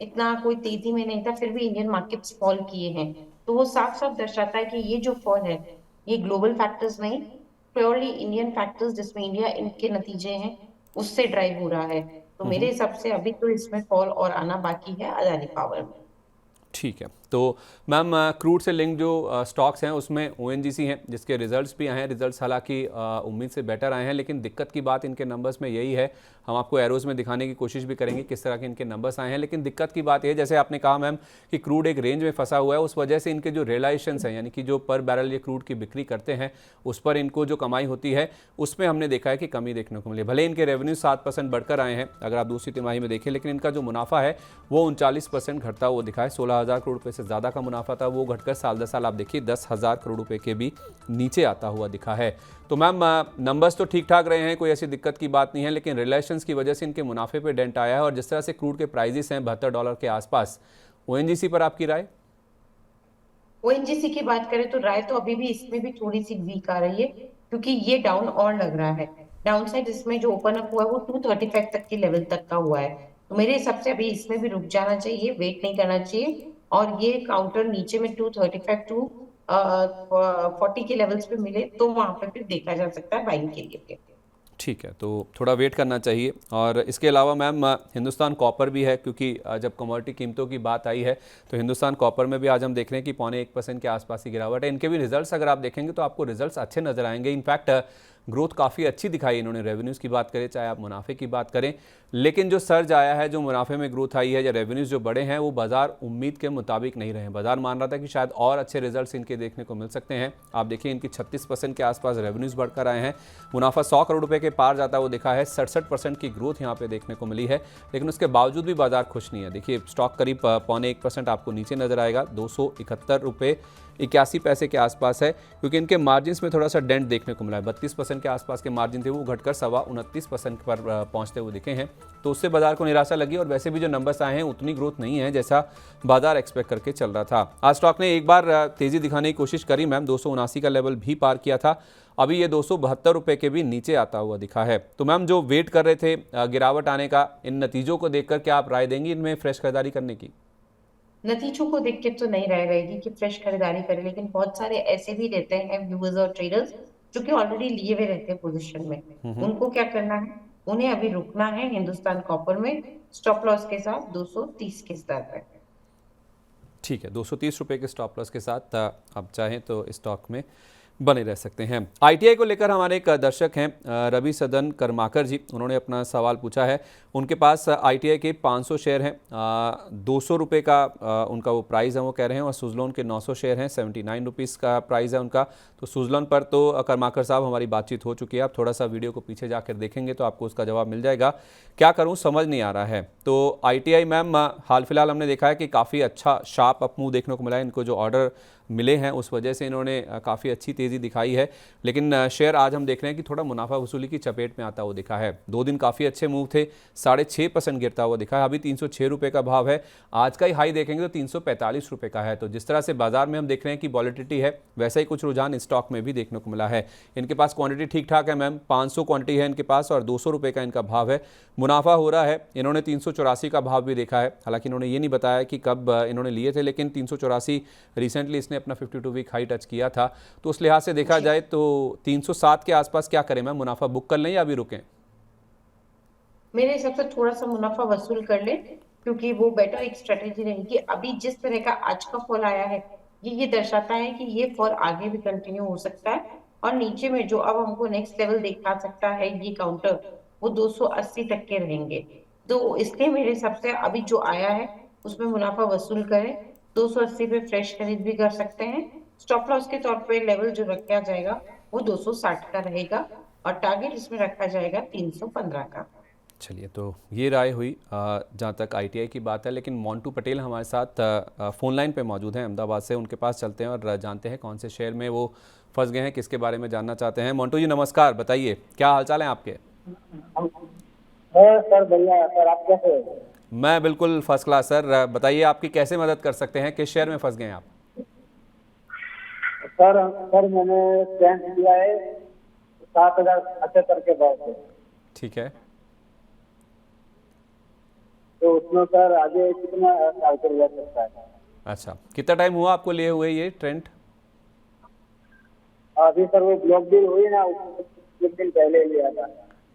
इतना कोई तेजी में नहीं था, फिर भी इंडियन मार्केट्स फॉल किए हैं। तो वो साफ साफ दर्शाता है कि ये जो फॉल है ये ग्लोबल फैक्टर्स नहीं, प्योरली इंडियन फैक्टर्स जिसमें इंडिया इनके नतीजे हैं उससे ड्राइव हो रहा है। तो मेरे हिसाब से अभी तो इसमें फॉल और आना बाकी है अदानी पावर में। ठीक है। तो मैम क्रूड से लिंक जो स्टॉक्स हैं उसमें ओएनजीसी हैं जिसके रिजल्ट्स भी आए हैं। रिजल्ट्स हालांकि उम्मीद से बेटर आए हैं, लेकिन दिक्कत की बात इनके नंबर्स में यही है। हम आपको एरोज में दिखाने की कोशिश भी करेंगे किस तरह के इनके नंबर्स आए हैं, लेकिन दिक्कत की बात यह, जैसे आपने कहा मैम, कि क्रूड एक रेंज में फंसा हुआ है, उस वजह से इनके जो रियलाइजेशंस हैं, यानी कि जो पर बैरल ये क्रूड की बिक्री करते हैं उस पर इनको जो कमाई होती है उसमें हमने देखा है कि कमी देखने को मिली। भले इनके रेवेन्यू 7% बढ़कर आए हैं अगर आप दूसरी तिमाही में देखें, लेकिन इनका जो मुनाफा है वो 39% घटता हुआ दिखा है। 16,000 करोड़ रुपए से ज़्यादा का मुनाफा था, वो घटकर साल दर साल आप देखिए 10,000 करोड़ रुपए के भी नीचे आता हुआ दिखा है। तो मैम नंबर्स तो ठीक ठाक रहे हैं, कोई ऐसी दिक्कत की बात नहीं है, लेकिन रिलेशंस की वजह से इनके मुनाफे पे डेंट आया है। और जिस तरह से क्रूड के प्राइजेस हैं $72 के आसपास, ओएनजीसी पर आपकी राय? ओएनजीसी की बात करें तो राय तो अभी भी इसमें भी थोड़ी सी वीक आ रही है, क्योंकि ये डाउन और लग रहा है। डाउन साइड इसमें जो ओपन अप हुआ है वो 235 तक की लेवल तक का हुआ है। तो मेरे हिसाब से अभी इसमें भी रुक जाना चाहिए, वेट नहीं करना चाहिए। और ये काउंटर नीचे में 235 टू 40 के लेवल्स पे मिले तो वहां पे फिर देखा जा सकता है बाइंग के लिए। ठीक है, तो थोड़ा वेट करना चाहिए। और इसके अलावा मैम हिंदुस्तान कॉपर भी है, क्योंकि जब कमोडिटी कीमतों की बात आई है तो हिंदुस्तान कॉपर में भी आज हम देख रहे हैं कि 0.25% के आसपास की गिरावट है। इनके भी रिजल्ट्स अगर आप देखेंगे तो आपको रिजल्ट्स अच्छे नजर आएंगे। इनफैक्ट ग्रोथ काफ़ी अच्छी दिखाई इन्होंने, रेवेन्यूज़ की बात करें चाहे आप मुनाफे की बात करें, लेकिन जो सर्ज आया है, जो मुनाफे में ग्रोथ आई है या रेवेन्यूज़ जो बढ़े हैं, वो बाजार उम्मीद के मुताबिक नहीं रहे। बाजार मान रहा था कि शायद और अच्छे रिजल्ट्स इनके देखने को मिल सकते हैं। आप देखिए इनकी 36% के आसपास रेवेन्यूज़ बढ़कर आए हैं, मुनाफा 100 करोड़ रुपए के पार जाता वो दिखा है, 67% की ग्रोथ यहाँ पे देखने को मिली है। लेकिन उसके बावजूद भी बाजार खुश नहीं है। देखिए स्टॉक करीब 0.25% आपको नीचे नजर आएगा, 271 रुपये 81 पैसे के आसपास है, क्योंकि इनके मार्जिन्स में थोड़ा सा डेंट देखने को मिला है। 32% के आसपास के मार्जिन थे, वो घटकर 29% पर पहुंचते हुए दिखे हैं। तो उससे बाजार को निराशा लगी, और वैसे भी जो नंबर्स आए हैं उतनी ग्रोथ नहीं है जैसा बाजार एक्सपेक्ट करके चल रहा था। आज स्टॉक ने एक बार तेजी दिखाने की कोशिश करी मैम, 279 का लेवल भी पार किया था, अभी ये 272 रुपये के भी नीचे आता हुआ दिखा है। तो मैम जो वेट कर रहे थे गिरावट आने का, इन नतीजों को देखकर क्या आप राय देंगी इनमें फ्रेश खरीदारी करने की? नतीजों को देख के तो नहीं राय रहेगी कि फ्रेश खरीदारी करें, लेकिन बहुत सारे ऐसे भी रहते हैं व्यूअर्स और ट्रेडर्स जो कि ऑलरेडी लिए हुए रहते हैं पोजीशन में। उनको क्या करना है, उन्हें अभी रुकना है हिंदुस्तान कॉपर में स्टॉप लॉस के साथ 230 के स्तर पर। ठीक है, 230 रुपये के स्टॉप लॉस के साथ आप चाहें तो स्टॉक में बने रह सकते हैं। आईटीआई को लेकर हमारे एक दर्शक हैं रवि सदन कर्माकर जी, उन्होंने अपना सवाल पूछा है। उनके पास आईटीआई के 500 शेयर हैं, 200 रुपये का उनका वो प्राइस है, वो कह रहे हैं, और सुजलोन के 900 शेयर हैं, 79 रुपीज़ का प्राइस है उनका। तो सुजलोन पर तो कर्माकर साहब हमारी बातचीत हो चुकी है, आप थोड़ा सा वीडियो को पीछे जाकर देखेंगे तो आपको उसका जवाब मिल जाएगा। क्या करूँ समझ नहीं आ रहा है। तो आईटीआई मैम हाल फिलहाल हमने देखा है कि काफ़ी अच्छा शार्प अप मूव देखने को मिला है। इनको जो ऑर्डर मिले हैं उस वजह से इन्होंने काफ़ी अच्छी तेज़ी दिखाई है, लेकिन शेयर आज हम देख रहे हैं कि थोड़ा मुनाफा वसूली की चपेट में आता हुआ दिखा है। 2 दिन काफ़ी अच्छे मूव थे, 6.5% गिरता हुआ दिखा है। अभी 306 रुपये का भाव है, आज का ही हाई देखेंगे तो 345 रुपये का है। तो जिस तरह से बाजार में हम देख रहे हैं कि वॉलेटिलिटी है, वैसा ही कुछ रुझान स्टॉक में भी देखने को मिला है। इनके पास क्वांटिटी ठीक ठाक है मैम, 500 क्वांटिटी है इनके पास और 200 रुपये का इनका भाव है। मुनाफा हो रहा है, इन्होंने 384 का भाव भी देखा है। हालांकि इन्होंने ये नहीं बताया कि कब इन्होंने लिए थे, लेकिन 384 रिसेंटली इसने अपना 52 वीक हाई टच किया था। तो उस लिहाज से देखा जाए तो 307 के आसपास क्या करें मैम, मुनाफा बुक कर लें या अभी रुकें? मेरे हिसाब से थोड़ा सा मुनाफा वसूल कर ले, क्योंकि वो बेटर एक स्ट्रेटेजी रहेगी। अभी जिस तरह का आज का फॉल आया है, ये दर्शाता है कि ये फॉल आगे भी कंटिन्यू हो सकता है। और नीचे में जो अब हमको नेक्स्ट लेवल दिखा सकता है ये काउंटर, वो 280 तक के रहेंगे। तो इसलिए मेरे हिसाब से अभी जो आया है उसमें मुनाफा वसूल करें। 280 पे फ्रेश खरीद भी कर सकते हैं। स्टॉप लॉस के तौर पे लेवल जो रखा जाएगा वो 260 का रहेगा, और टारगेट इसमें रखा जाएगा 315 का। चलिए, तो ये राय हुई जहाँ तक आईटीआई की बात है। लेकिन मोंटू पटेल हमारे साथ फ़ोन लाइन पे मौजूद हैं अहमदाबाद से, उनके पास चलते हैं और जानते हैं कौन से शेयर में वो फंस गए हैं, किसके बारे में जानना चाहते हैं। मोंटू जी नमस्कार, बताइए क्या हालचाल है आपके? सर बढ़िया सर, आप कैसे हो? मैं बिल्कुल फर्स्ट क्लास सर, बताइए आपकी कैसे मदद कर सकते हैं, किस शेयर में फंस गए हैं आप? सर मैंने स्टैंड लिया है 7,078 के भाव से। ठीक है, तो उसमें सर आगे कितना टारगेट लग सकता है? अच्छा कितना टाइम हुआ आपको लिए हुए ये ट्रेंड? अभी सर वो ब्लॉक डील हुई ना, एक दिन पहले लिया था।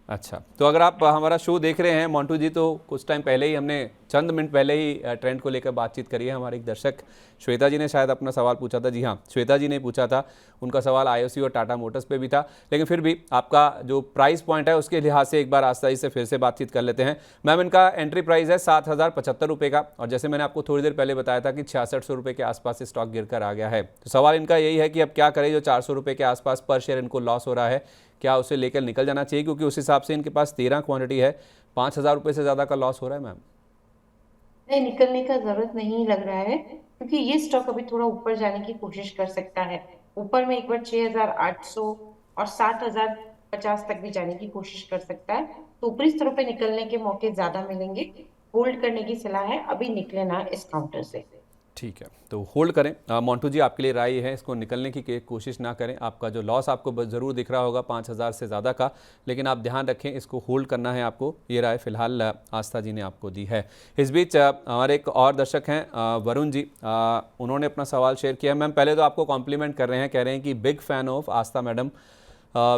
अच्छा, तो अगर आप हमारा शो देख रहे हैं मोंटू जी, तो कुछ टाइम पहले ही हमने चंद मिनट पहले ही ट्रेंड को लेकर बातचीत करी है। हमारे एक दर्शक श्वेता जी ने शायद अपना सवाल पूछा था। जी हाँ, श्वेता जी ने पूछा था, उनका सवाल आईओसी और टाटा मोटर्स पे भी था। लेकिन फिर भी आपका जो प्राइस पॉइंट है उसके लिहाज से एक बार आस्था जी से फिर से बातचीत कर लेते हैं। मैम, इनका एंट्री प्राइस है 7,075 रुपये का, और जैसे मैंने आपको थोड़ी देर पहले बताया था कि 6600 रुपये के आसपास स्टॉक गिर कर आ गया है। तो सवाल इनका यही है कि अब क्या करें, जो 400 रुपये के आसपास पर शेयर इनको लॉस हो रहा है, क्या उसे लेकर निकल जाना चाहिए? क्योंकि उस हिसाब से इनके पास 13 क्वांटिटी है, 5,000 रुपये से ज़्यादा का लॉस हो रहा है मैम। नहीं, निकलने का जरूरत नहीं लग रहा है, क्योंकि ये स्टॉक अभी थोड़ा ऊपर जाने की कोशिश कर सकता है। ऊपर में एक बार 6,800 और 7,050 तक भी जाने की कोशिश कर सकता है। तो ऊपरी स्तरों पे निकलने के मौके ज्यादा मिलेंगे। होल्ड करने की सलाह है, अभी निकले ना इस काउंटर से। ठीक है, तो होल्ड करें। मोंटू जी, आपके लिए राय है इसको निकलने की कोशिश ना करें। आपका जो लॉस आपको ज़रूर दिख रहा होगा 5,000 से ज़्यादा का, लेकिन आप ध्यान रखें, इसको होल्ड करना है आपको। ये राय फिलहाल आस्था जी ने आपको दी है। इस बीच हमारे एक और दर्शक हैं वरुण जी, उन्होंने अपना सवाल शेयर किया। मैम, पहले तो आपको कॉम्प्लीमेंट कर रहे हैं, कह रहे हैं कि big fan of Aastha madam,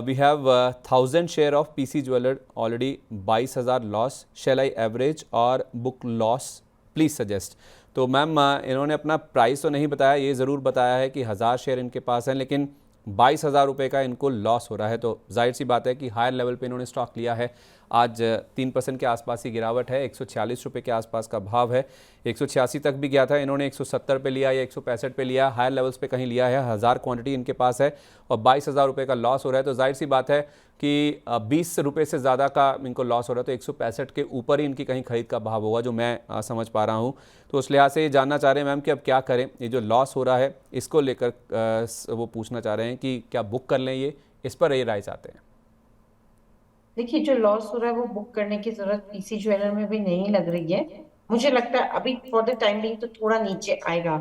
we have 1000 share of PC Jeweller already 22,000 loss, shall I average और बुक लॉस, प्लीज़ सजेस्ट। तो मैम, इन्होंने अपना प्राइस तो नहीं बताया, ये ज़रूर बताया है कि 1000 शेयर इनके पास हैं, लेकिन 22,000 रुपये का इनको लॉस हो रहा है। तो जाहिर सी बात है कि हायर लेवल पे इन्होंने स्टॉक लिया है। आज 3% के आसपास की गिरावट है, 146 रुपये के आसपास का भाव है। 186 तक भी गया था, इन्होंने 170 पे लिया या 165 पे लिया, हायर लेवल्स पे कहीं लिया है। 1000 क्वांटिटी इनके पास है और 22,000 रुपये का लॉस हो रहा है। तो जाहिर सी बात है कि 20 रुपये से ज़्यादा का इनको लॉस हो रहा है। तो 165 के ऊपर ही इनकी कहीं खरीद का भाव होगा, जो मैं समझ पा रहा हूँ। तो उस लिहाज से ये जानना चाह रहे हैं मैम कि अब क्या करें, ये जो लॉस हो रहा है इसको लेकर वो पूछना चाह रहे हैं कि क्या बुक कर लें, ये इस पर ये राय चाहते हैं। देखिए, जो लॉस हो रहा है वो बुक करने की जरूरत पीसी ज्वेलर में भी नहीं लग रही है। मुझे लगता है अभी फॉर द टाइम बिंग तो थोड़ा नीचे आएगा।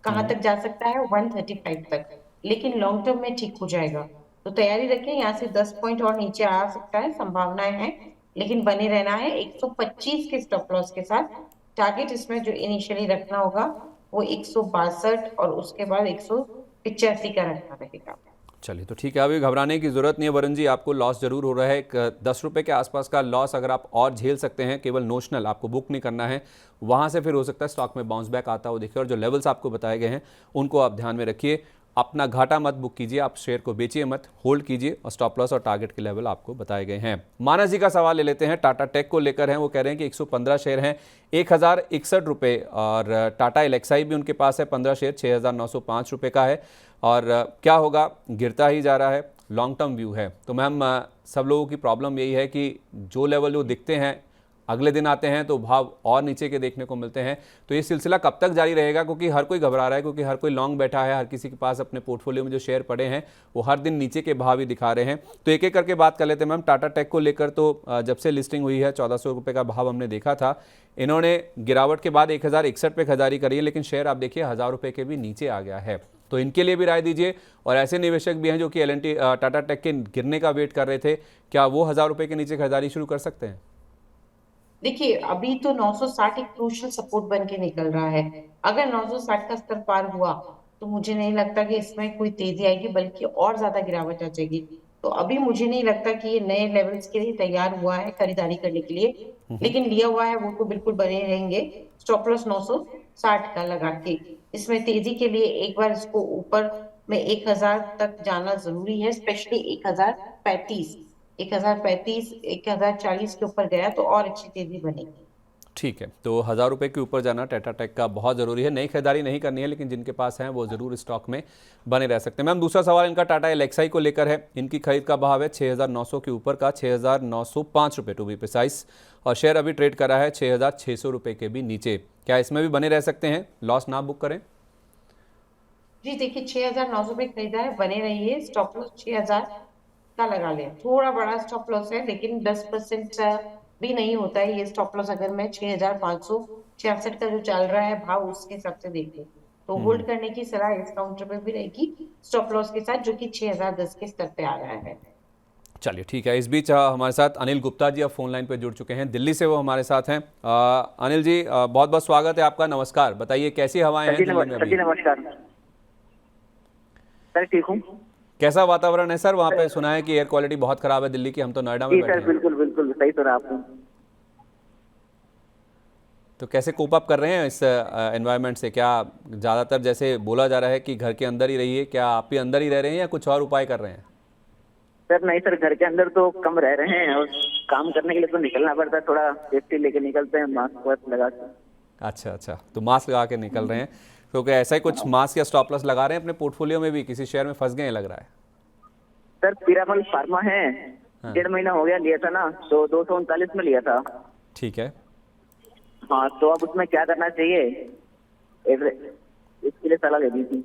कहाँ तक जा सकता है? 135 तक, लेकिन लॉन्ग टर्म में ठीक हो जाएगा। तो तैयारी रखें, यहाँ से 10 पॉइंट और नीचे आ सकता है, संभावनाएं हैं, लेकिन बने रहना है 125 के स्टॉप लॉस के साथ। टारगेट इसमें जो इनिशियली रखना होगा वो 162 और उसके बाद 185 का रखना रहेगा। चलिए, तो ठीक है, अभी घबराने की ज़रूरत नहीं है वरुण जी। आपको लॉस ज़रूर हो रहा है, एक 10 रुपये के आसपास का लॉस अगर आप और झेल सकते हैं, केवल नोशनल, आपको बुक नहीं करना है, वहाँ से फिर हो सकता है स्टॉक में बाउंस बैक आता हो दिखे। और जो लेवल्स आपको बताए गए हैं उनको आप ध्यान में रखिए। अपना घाटा मत बुक कीजिए, आप शेयर को बेचिए मत, होल्ड कीजिए, और स्टॉप लॉस और टारगेट के लेवल आपको बताए गए हैं। मानस जी का सवाल ले लेते हैं, टाटा टेक को लेकर हैं। वो कह रहे हैं कि 115 शेयर हैं, 1,061 रुपये, और टाटा एलेक्साई भी उनके पास है 15 शेयर, 6,905 रुपये का है। और क्या होगा, गिरता ही जा रहा है, लॉन्ग टर्म व्यू है। तो मैम, सब लोगों की प्रॉब्लम यही है कि जो लेवल जो दिखते हैं अगले दिन आते हैं तो भाव और नीचे के देखने को मिलते हैं। तो ये सिलसिला कब तक जारी रहेगा? क्योंकि हर कोई घबरा रहा है, क्योंकि हर कोई लॉन्ग बैठा है, हर किसी के पास अपने पोर्टफोलियो में जो शेयर पड़े हैं वो हर दिन नीचे के भाव ही दिखा रहे हैं। तो एक एक करके बात कर लेते हैं मैम। टाटा टेक को लेकर तो जब से लिस्टिंग हुई है 1,400 रुपये का भाव हमने देखा था। इन्होंने गिरावट के बाद 1,061 पे खरीदारी करी है, लेकिन शेयर आप देखिए 1,000 रुपये के भी नीचे आ गया है। तो इनके लिए भी राय दीजिए। और ऐसे निवेशक भी हैं जो कि एल&टी टाटा टेक के गिरने का वेट कर रहे थे, क्या वो 1,000 रुपये के नीचे खरीदारी शुरू कर सकते हैं? देखिए, अभी तो 960 एक क्रूशियल सपोर्ट बन के निकल रहा है। अगर 960 का स्तर पार हुआ तो मुझे नहीं लगता कि इसमें कोई तेजी आएगी, बल्कि और ज्यादा गिरावट आ जाएगी। तो अभी मुझे नहीं लगता कि ये नए लेवल्स के लिए तैयार हुआ है खरीदारी करने के लिए, लेकिन लिया हुआ है वो तो बिल्कुल बने रहेंगे। स्टॉप लॉस 960 का लगा के इसमें तेजी के लिए एक बार इसको ऊपर में 1,000 तक जाना जरूरी है, स्पेशली 1,035, 1,035, 1,040 के ऊपर गया तो और अच्छी तेजी बनेगी। ठीक है, तो 1,000 रुपये के ऊपर जाना टाटा टेक का बहुत ज़रूरी है। नई खरीदारी नहीं करनी है, लेकिन जिनके पास हैं वो ज़रूर स्टॉक में बने रह सकते हैं। मैम, दूसरा सवाल इनका टाटा एलेक्साई को लेकर है। इनकी खरीद का भाव है 6,900 के ऊपर का, 6,905 रुपये टू बी प्रिसाइज, और शेयर अभी ट्रेड कर रहा है 6,600 रुपये के भी नीचे। क्या इसमें भी बने रह सकते हैं, लॉस ना बुक करें? जी देखिए, 6,900 पे खरीदा है, बने रहिए। स्टॉप लॉस 6,000 का लगा लें। थोड़ा बड़ा स्टॉप लॉस है, लेकिन 10% भी नहीं होता है ये स्टॉप लॉस। अगर मैं 6,566 का जो चल रहा है भाव, उसके हिसाब से देख लूं तो होल्ड करने की सलाह इस काउंटर पे भी रहेगी, स्टॉप लॉस के साथ, जो कि 6,010 के स्तर पे आ रहा है। चलिए, ठीक है। इस बीच हमारे साथ अनिल गुप्ता जी अब फोन लाइन पे जुड़ चुके हैं, दिल्ली से वो हमारे साथ हैं। अनिल जी, बहुत बहुत स्वागत है आपका, नमस्कार। बताइए कैसी हवाएं हैं दिल्ली में अभी? नमस्कार सर, ठीक हूँ। कैसा वातावरण है सर वहाँ पे? सुना है कि एयर क्वालिटी बहुत खराब है दिल्ली की, हम तो नोएडा में जी बैठे सर, हैं। बिल्कुल बिल्कुल सही सुना आपने। तो कैसे कोप अप कर रहे हैं इस एनवायरनमेंट से? क्या ज़्यादातर जैसे बोला जा रहा है कि घर के अंदर ही रहिए, क्या आप भी अंदर ही रह रहे हैं या कुछ और उपाय कर रहे हैं? सर नहीं सर, घर के अंदर तो कम रह रहे हैं और काम करने के लिए तो निकलना पड़ता है, थोड़ा सेफ्टी लेके निकलते हैं, मास्क वास्क लगा के। अच्छा अच्छा, तो मास्क लगा के निकल रहे हैं। तो क्या ऐसा ही कुछ मास्क या स्टॉप लॉस लगा रहे हैं अपने पोर्टफोलियो में भी? किसी शेयर में फंस गए हैं लग रहा है। सर पीरामल फार्मा है, हाँ। 1.5 महीना हो गया लिया था ना, तो 239 में लिया था। ठीक है, हाँ, तो अब उसमें क्या करना चाहिए, इसके लिए सलाह ले दी थी।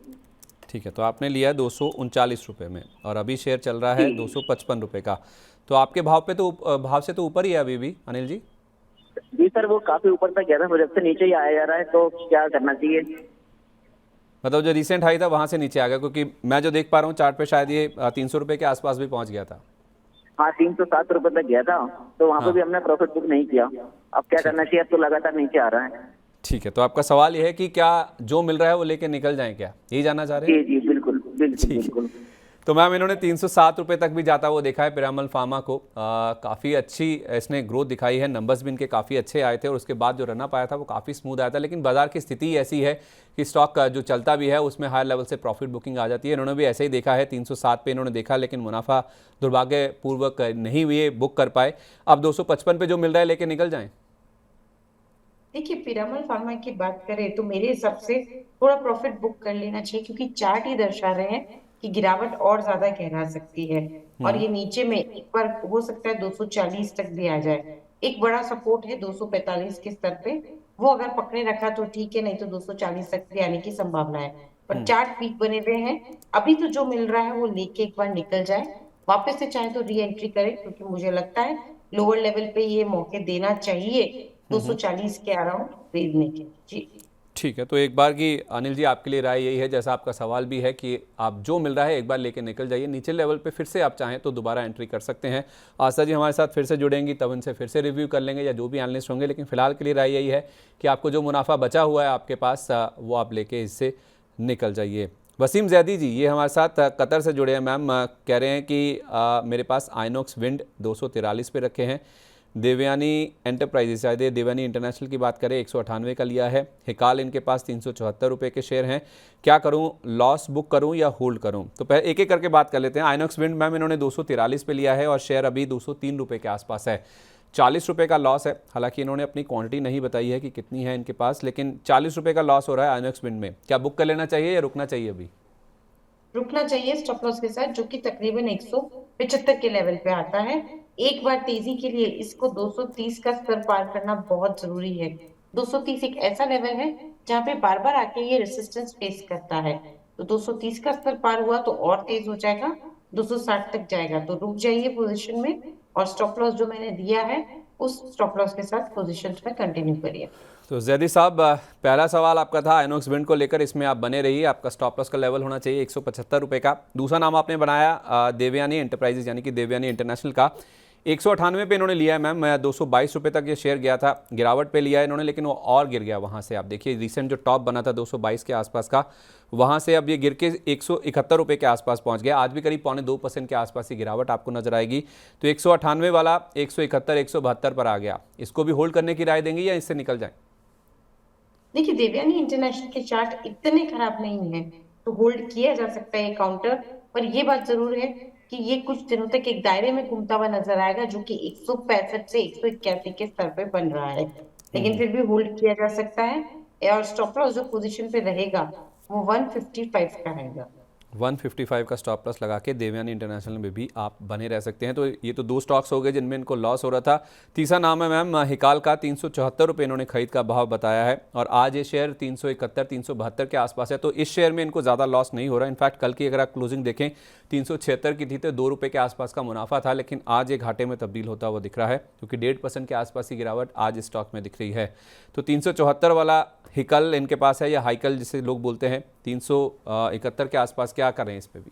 ठीक है। तो आपने लिया है 239 रुपये में और अभी शेयर चल रहा है 255 रुपये का। तो आपके भाव पे तो भाव से तो ऊपर ही है अभी भी अनिल जी। जी सर, वो काफी ऊपर तक गया था, फिर जब से नीचे ही आया जा रहा है, तो क्या करना चाहिए? मतलब जो रिसेंट हाई था वहाँ से नीचे आ गया, क्योंकि मैं जो देख पा रहा हूँ चार्ट पे शायद ये 300 रुपये के आसपास भी पहुँच गया था। हाँ, 307 रुपए तक गया था, तो वहाँ पे हाँ। भी हमने प्रॉफिट बुक नहीं किया। अब क्या करना चाहिए? अब तो लगातार नीचे आ रहा है। ठीक है, तो आपका सवाल ये है कि क्या जो मिल रहा है वो लेके निकल जाएं, क्या यही जानना चाह रहे हैं? जी जी, बिल्कुल बिल्कुल ठीक है। बिल्कुल। तो मैम इन्होंने 307 रुपये तक भी जाता हुआ देखा है पिरामल फार्मा को। काफ़ी अच्छी इसने ग्रोथ दिखाई है, नंबर्स भी इनके काफ़ी अच्छे आए थे और उसके बाद जो रनअप आया था वो काफ़ी स्मूथ आया था। लेकिन बाजार की स्थिति ऐसी है कि स्टॉक का जो चलता भी है उसमें हायर लेवल से प्रॉफिट बुकिंग आ जाती है। इन्होंने भी ऐसे ही देखा है, 307 पे इन्होंने देखा, लेकिन मुनाफा दुर्भाग्यपूर्वक नहीं हुए बुक कर पाए। अब 255 पे जो मिल रहा है लेके निकल जाएं। देखिए, पिरामल फार्मा की बात करें तो मेरे हिसाब से थोड़ा प्रॉफिट बुक कर लेना चाहिए, क्योंकि चार्ट ही दर्शा रहे हैं कि गिरावट और ज्यादा गहरा सकती है और ये नीचे में एक बार हो सकता है 240 तक भी आ जाए। एक बड़ा सपोर्ट है 245 के स्तर पे, वो अगर पकड़े रखा तो ठीक है, नहीं तो 240 तक भी आने की संभावना है। पर चार्ट वीक बने हुए हैं, अभी तो जो मिल रहा है वो लेके एक बार निकल जाए, वापस से चाहे तो री एंट्री करें, क्योंकि मुझे लगता है लोअर लेवल पे ये मौके देना चाहिए 240 के अराउंड खरीदने के। जी ठीक है, तो एक बार की अनिल जी आपके लिए राय यही है, जैसा आपका सवाल भी है, कि आप जो मिल रहा है एक बार लेके निकल जाइए। नीचे लेवल पे फिर से आप चाहें तो दोबारा एंट्री कर सकते हैं। आस्था जी हमारे साथ फिर से जुड़ेंगी, तब इनसे फिर से रिव्यू कर लेंगे या जो भी एनालिस्ट होंगे। लेकिन फिलहाल के लिए राय यही है कि आपको जो मुनाफा बचा हुआ है आपके पास वो आप लेके इससे निकल जाइए। वसीम जैदी जी ये हमारे साथ कतर से जुड़े हैं। मैम कह रहे हैं कि मेरे पास आइनॉक्स विंड 243 पे रखे हैं। देवयानी एंटरप्राइजेज, शायद देवयानी इंटरनेशनल की बात करें, 198 का लिया है। हिकाल इनके पास 374 रुपये के शेयर हैं। क्या करूं, लॉस बुक करूं या होल्ड करूं? तो पहले एक एक करके बात कर लेते हैं। आइनॉक्स विंड मैम इन्होंने 243 पे लिया है और शेयर अभी 203 रुपये के आसपास है। 40 रुपये का लॉस है। हालांकि इन्होंने अपनी क्वांटिटी नहीं बताई है कि कितनी है इनके पास, लेकिन 40 रुपये का लॉस हो रहा है आइनॉक्स विंड में। क्या बुक कर लेना चाहिए या रुकना चाहिए अभी? रुकना चाहिए स्टॉप लॉस के साथ, जो कि तकरीबन 175 के लेवल पे आता है। एक बार तेजी के लिए इसको 230 का स्तर पार करना बहुत जरूरी है। 230 एक ऐसा लेवल है जहाँ पे बार बार आके ये रेसिस्टेंस फेस करता है, तो 230 का स्तर पार हुआ तो और तेज हो जाएगा, 260 तक जाएगा तो रुक जाइए पोजीशन में, और स्टॉप लॉस जो मैंने दिया है उस स्टॉप लॉस के साथ पोजीशन में कंटिन्यू करिए। तो जैदी साहब पहला सवाल आपका था आइनॉक्स विंड को लेकर, इसमें आप बने रहिए। आपका स्टॉप लॉस का लेवल होना चाहिए 175 रुपये का। दूसरा नाम आपने बनाया देवयानी एंटरप्राइजेज यानी कि देवयानी इंटरनेशनल का। 198 पे इन्होंने लिया है मैम। 222 रुपये तक ये शेयर गया था, गिरावट पे लिया है इन्होंने, लेकिन वो और गिर गया वहाँ से। आप देखिए रिसेंट जो टॉप बना था 222 के आसपास का, वहाँ से अब ये गिर के 171 रुपये के आसपास पहुँच गया। आज भी करीब 2.25% के आसपास की गिरावट आपको नजर आएगी। तो 198 वाला 171 172 पर आ गया। इसको भी होल्ड करने की राय देंगे या इससे निकल जाए? देखिए, देवयानी इंटरनेशनल के चार्ट इतने खराब नहीं है, तो होल्ड किया जा सकता है ये काउंटर। पर ये बात जरूर है कि ये कुछ दिनों तक एक दायरे में घूमता हुआ नजर आएगा, जो कि 165 से 181 के स्तर पे बन रहा है, लेकिन फिर भी होल्ड किया जा सकता है। और स्टॉप लॉस जो पोजीशन पे रहेगा वो 155 का रहेगा। 155 का स्टॉप लॉस लगा के देवयानी इंटरनेशनल में भी आप बने रह सकते हैं। तो ये तो दो स्टॉक्स हो गए जिनमें इनको लॉस हो रहा था। तीसरा नाम है मैम हिकाल का। 374 रुपये इन्होंने खरीद का भाव बताया है और आज ये शेयर 371 372 के आसपास है। तो इस शेयर में इनको ज़्यादा लॉस नहीं हो रहा। इनफैक्ट कल की अगर आप क्लोजिंग देखें 376 की थी तो 2 रुपये के आसपास का मुनाफा था, लेकिन आज ये घाटे में तब्दील होता हुआ दिख रहा है, क्योंकि 1.5% के आसपास की गिरावट आज स्टॉक में दिख रही है। तो 374 वाला हिकल इनके पास है, या हाइकल जिसे लोग बोलते हैं। 371 के आसपास क्या करें इस पे भी?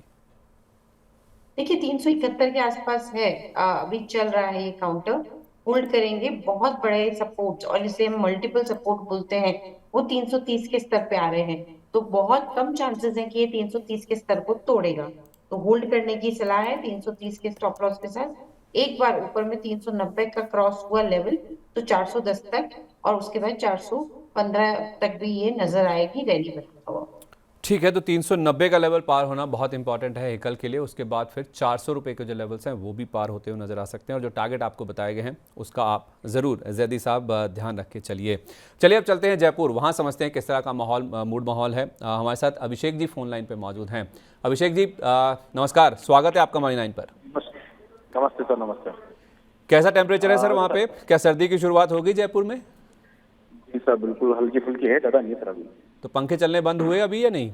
देखिए, 371 के आसपास है, अभी चल रहा है ये काउंटर। होल्ड करेंगे। बहुत बड़े सपोर्ट और जिसे हम मल्टीपल सपोर्ट बोलते हैं वो 330 के स्तर पे आ रहे हैं, तो बहुत कम चांसेस हैं कि ये 330 के स्तर को तोड़ेगा। तो होल्ड करने की सलाह है 330 के स्टॉप लॉस के साथ। एक बार ऊपर में 390 का क्रॉस हुआ लेवल तो 410 तक, और उसके बाद 415 तक भी ये नजर आएगी रैली बनता हुआ। ठीक है, तो 390 का लेवल पार होना बहुत इंपॉर्टेंट है एकल के लिए। उसके बाद फिर 400 रुपये के जो लेवल्स हैं वो भी पार होते हुए नजर आ सकते हैं, और जो टारगेट आपको बताए गए हैं उसका आप ज़रूर जैदी साहब ध्यान रख के चलिए। अब चलते हैं जयपुर, वहाँ समझते हैं किस तरह का मूड माहौल है। हमारे साथ अभिषेक जी फ़ोन लाइन पर मौजूद हैं। अभिषेक जी नमस्कार, स्वागत है आपका मनी लाइन पर। नमस्ते सर, नमस्ते। कैसा टेम्परेचर है सर वहाँ पे? क्या सर्दी की शुरुआत होगी जयपुर में? जी सर, बिल्कुल हल्की फुल्की है, ज़्यादा नहीं है सर अभी। तो पंखे चलने बंद हुए अभी या नहीं?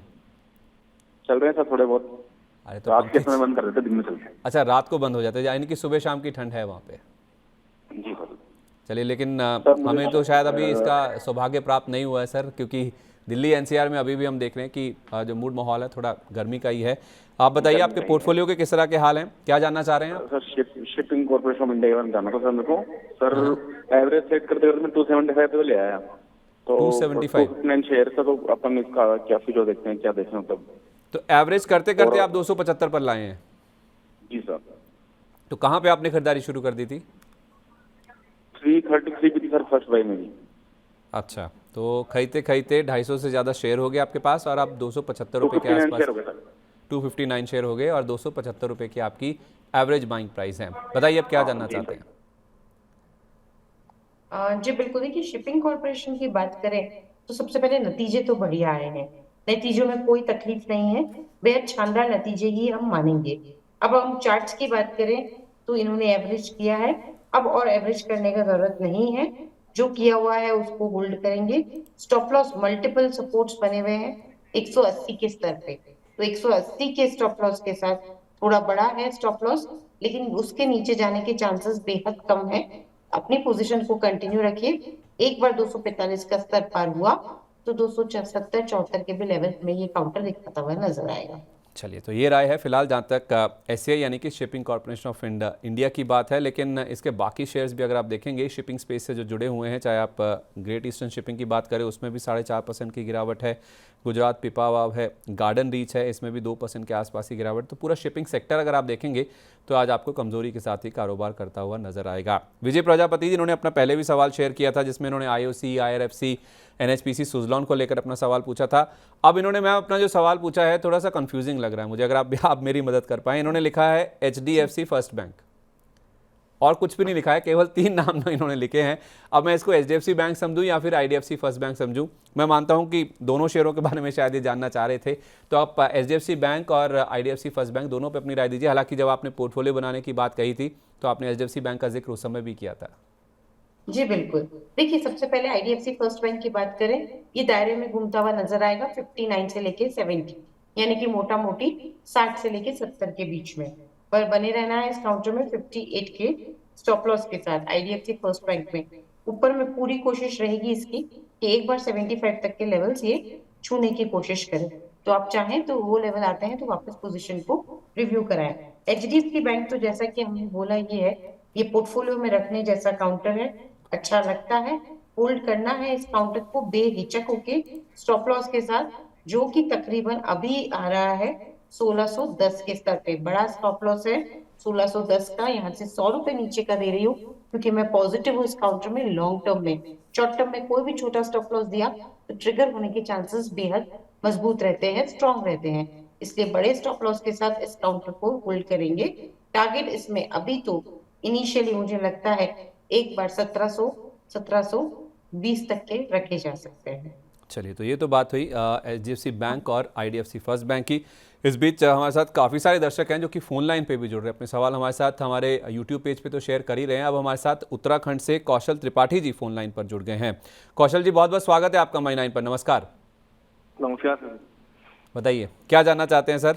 चल रहे हैं सर थोड़े बहुत। अरे तो रात के पंखे, समय बंद कर देते, दिन में चलते हैं। अच्छा रात को बंद हो जाते हैं, यानी कि सुबह शाम की ठंड है वहाँ पे। जी सर। चलिए, लेकिन मुझे- हमें तो शायद अभी इसका सौभाग्य प्राप्त नहीं हुआ है सर, क्योंकि दिल्ली एनसीआर में अभी भी हम देख रहे हैं कि जो मूड माहौल है थोड़ा गर्मी का ही है। आप बताइए आपके पोर्टफोलियो के किस तरह के हाल हैं, क्या जानना चाह रहे हैं आप? Sir shipping corporation of India के बारे में जानना था सर मेरे को। सर एवरेज सेट करते करते मैं 275 पे ले आया, तो 275 259 शेयर था, तो अपन इसका क्या फ्यूचर देखते हैं, क्या देखें मतलब। तो एवरेज करते करते आप 275 पर लाए हैं। जी सर। तो कहाँ पे आपने खरीदारी शुरू कर दी थी? 333 भी थी सर फर्स्ट बाई में भी। अच्छा, तो खरीदते खरीदते 250 से ज़्यादा शेयर हो गए आपके पास, और आप 275 रुपये के 259 शेयर हो आसपास, गए सर। 259 शेयर हो गए और 275 रुपये की आपकी एवरेज बाइंग प्राइस है। बताइए अब क्या जानना जी चाहते सर। हैं? जी बिल्कुल, देखिए शिपिंग कॉर्पोरेशन की बात करें तो सबसे पहले नतीजे तो बढ़िया आए हैं, नतीजों में कोई तकलीफ नहीं है, बेहद शानदार नतीजे ही हम मानेंगे। अब हम चार्ट्स की बात करें तो इन्होंने एवरेज किया है, अब और एवरेज करने का जरूरत नहीं है, जो किया हुआ है उसको होल्ड करेंगे। स्टॉप लॉस मल्टीपल सपोर्ट्स बने हुए हैं 180 के स्तर पे, तो 180 के स्टॉप लॉस के साथ थोड़ा बड़ा है स्टॉप लॉस, लेकिन उसके नीचे जाने के चांसेस बेहद कम है। अपनी पोजीशन को कंटिन्यू रखिए। एक बार 245 का स्तर पार हुआ तो 270 74 के भी लेवल में ये काउंटर दिखाता हुआ नजर आएगा। चलिए, तो ये राय है फिलहाल जहाँ तक एससीआई यानी कि शिपिंग कॉर्पोरेशन ऑफ इंडिया की बात है। लेकिन इसके बाकी शेयर्स भी अगर आप देखेंगे शिपिंग स्पेस से जो जुड़े हुए हैं, चाहे आप ग्रेट ईस्टर्न शिपिंग की बात करें उसमें भी 4.5% की गिरावट है, गुजरात पिपावाव है, गार्डन रीच है, इसमें भी 2% के आसपास की गिरावट। तो पूरा शिपिंग सेक्टर अगर आप देखेंगे तो आज आपको कमजोरी के साथ ही कारोबार करता हुआ नजर आएगा। विजय प्रजापति जी, इन्होंने अपना पहले भी सवाल शेयर किया था जिसमें इन्होंने आईओसी, आईआरएफसी, एनएचपीसी, सुजलॉन को लेकर अपना सवाल पूछा था। अब इन्होंने, मैं अपना जो सवाल पूछा है थोड़ा सा कंफ्यूजिंग लग रहा है मुझे, अगर आप मेरी मदद कर पाएं। इन्होंने लिखा है एचडीएफसी फर्स्ट बैंक, और कुछ भी नहीं लिखा है, केवल 3 नाम इन्होंने लिखे हैं। अब मैं इसको एचडीएफसी बैंक समझूं या फिर आईडीएफसी फर्स्ट बैंक समझूं? मैं मानता हूं कि दोनों शेयरों के बारे में शायद ये जानना चाह रहे थे, तो आप एचडीएफसी बैंक और आईडीएफसी फर्स्ट बैंक दोनों पे अपनी राय दीजिए। हालांकि जब आपने पोर्टफोलियो बनाने की बात कही थी तो आपने एचडीएफसी बैंक का जिक्र उस समय भी किया था। जी बिल्कुल, देखिए सबसे पहले आईडीएफसी फर्स्ट बैंक की बात करें, ये दायरे में घूमता हुआ नजर आएगा 59 से लेके 70, यानी कि मोटा मोटी 60 से लेके 70 के बीच में, पर बने रहना है इस काउंटर में 58 के स्टॉप लॉस के साथ। आईडीएफसी फर्स्ट बैंक में ऊपर में पूरी कोशिश रहेगी इसकी कि एक बार 75 तक के लेवल्स ये छूने की कोशिश करें, तो आप चाहें तो वो लेवल आते हैं तो वापस पोजीशन को रिव्यू कराएं। एचडीएफसी बैंक तो जैसा कि हमने बोला ये है, ये पोर्टफोलियो में रखने जैसा काउंटर है, अच्छा लगता है, होल्ड करना है इस काउंटर को बेहिचक होके स्टॉप लॉस के साथ, जो कि तकरीबन अभी आ रहा है 1610 के स्तर पे। बड़ा स्टॉप लॉस है 1610 का, यहाँ से 100 रुपए नीचे का दे रही हूँ क्योंकि मैं पॉजिटिव हूँ इस काउंटर में लॉन्ग टर्म में। शॉर्ट टर्म में कोई भी छोटा स्टॉप लॉस दिया तो ट्रिगर होने के चांसेस बेहद मजबूत रहते हैं, स्ट्रॉन्ग रहते हैं, इसलिए बड़े स्टॉप लॉस के साथ इस काउंटर को होल्ड करेंगे। टारगेट इसमें अभी तो इनिशियली मुझे लगता है एक बार 1720 तक के रखे जा सकते हैं। चलिए, तो ये तो बात हुई एचडीएफसी बैंक और आईडीएफसी फर्स्ट बैंक की। इस बीच हमारे साथ काफ़ी सारे दर्शक हैं जो कि फ़ोन लाइन पे भी जुड़ रहे हैं, अपने सवाल हमारे साथ हमारे यूट्यूब पेज पे तो शेयर कर ही रहे हैं। अब हमारे साथ उत्तराखंड से कौशल त्रिपाठी जी फ़ोन लाइन पर जुड़ गए हैं। कौशल जी, बहुत बहुत स्वागत है आपका मनी लाइन पर। नमस्कार। नमस्कार सर। बताइए क्या जानना चाहते हैं सर?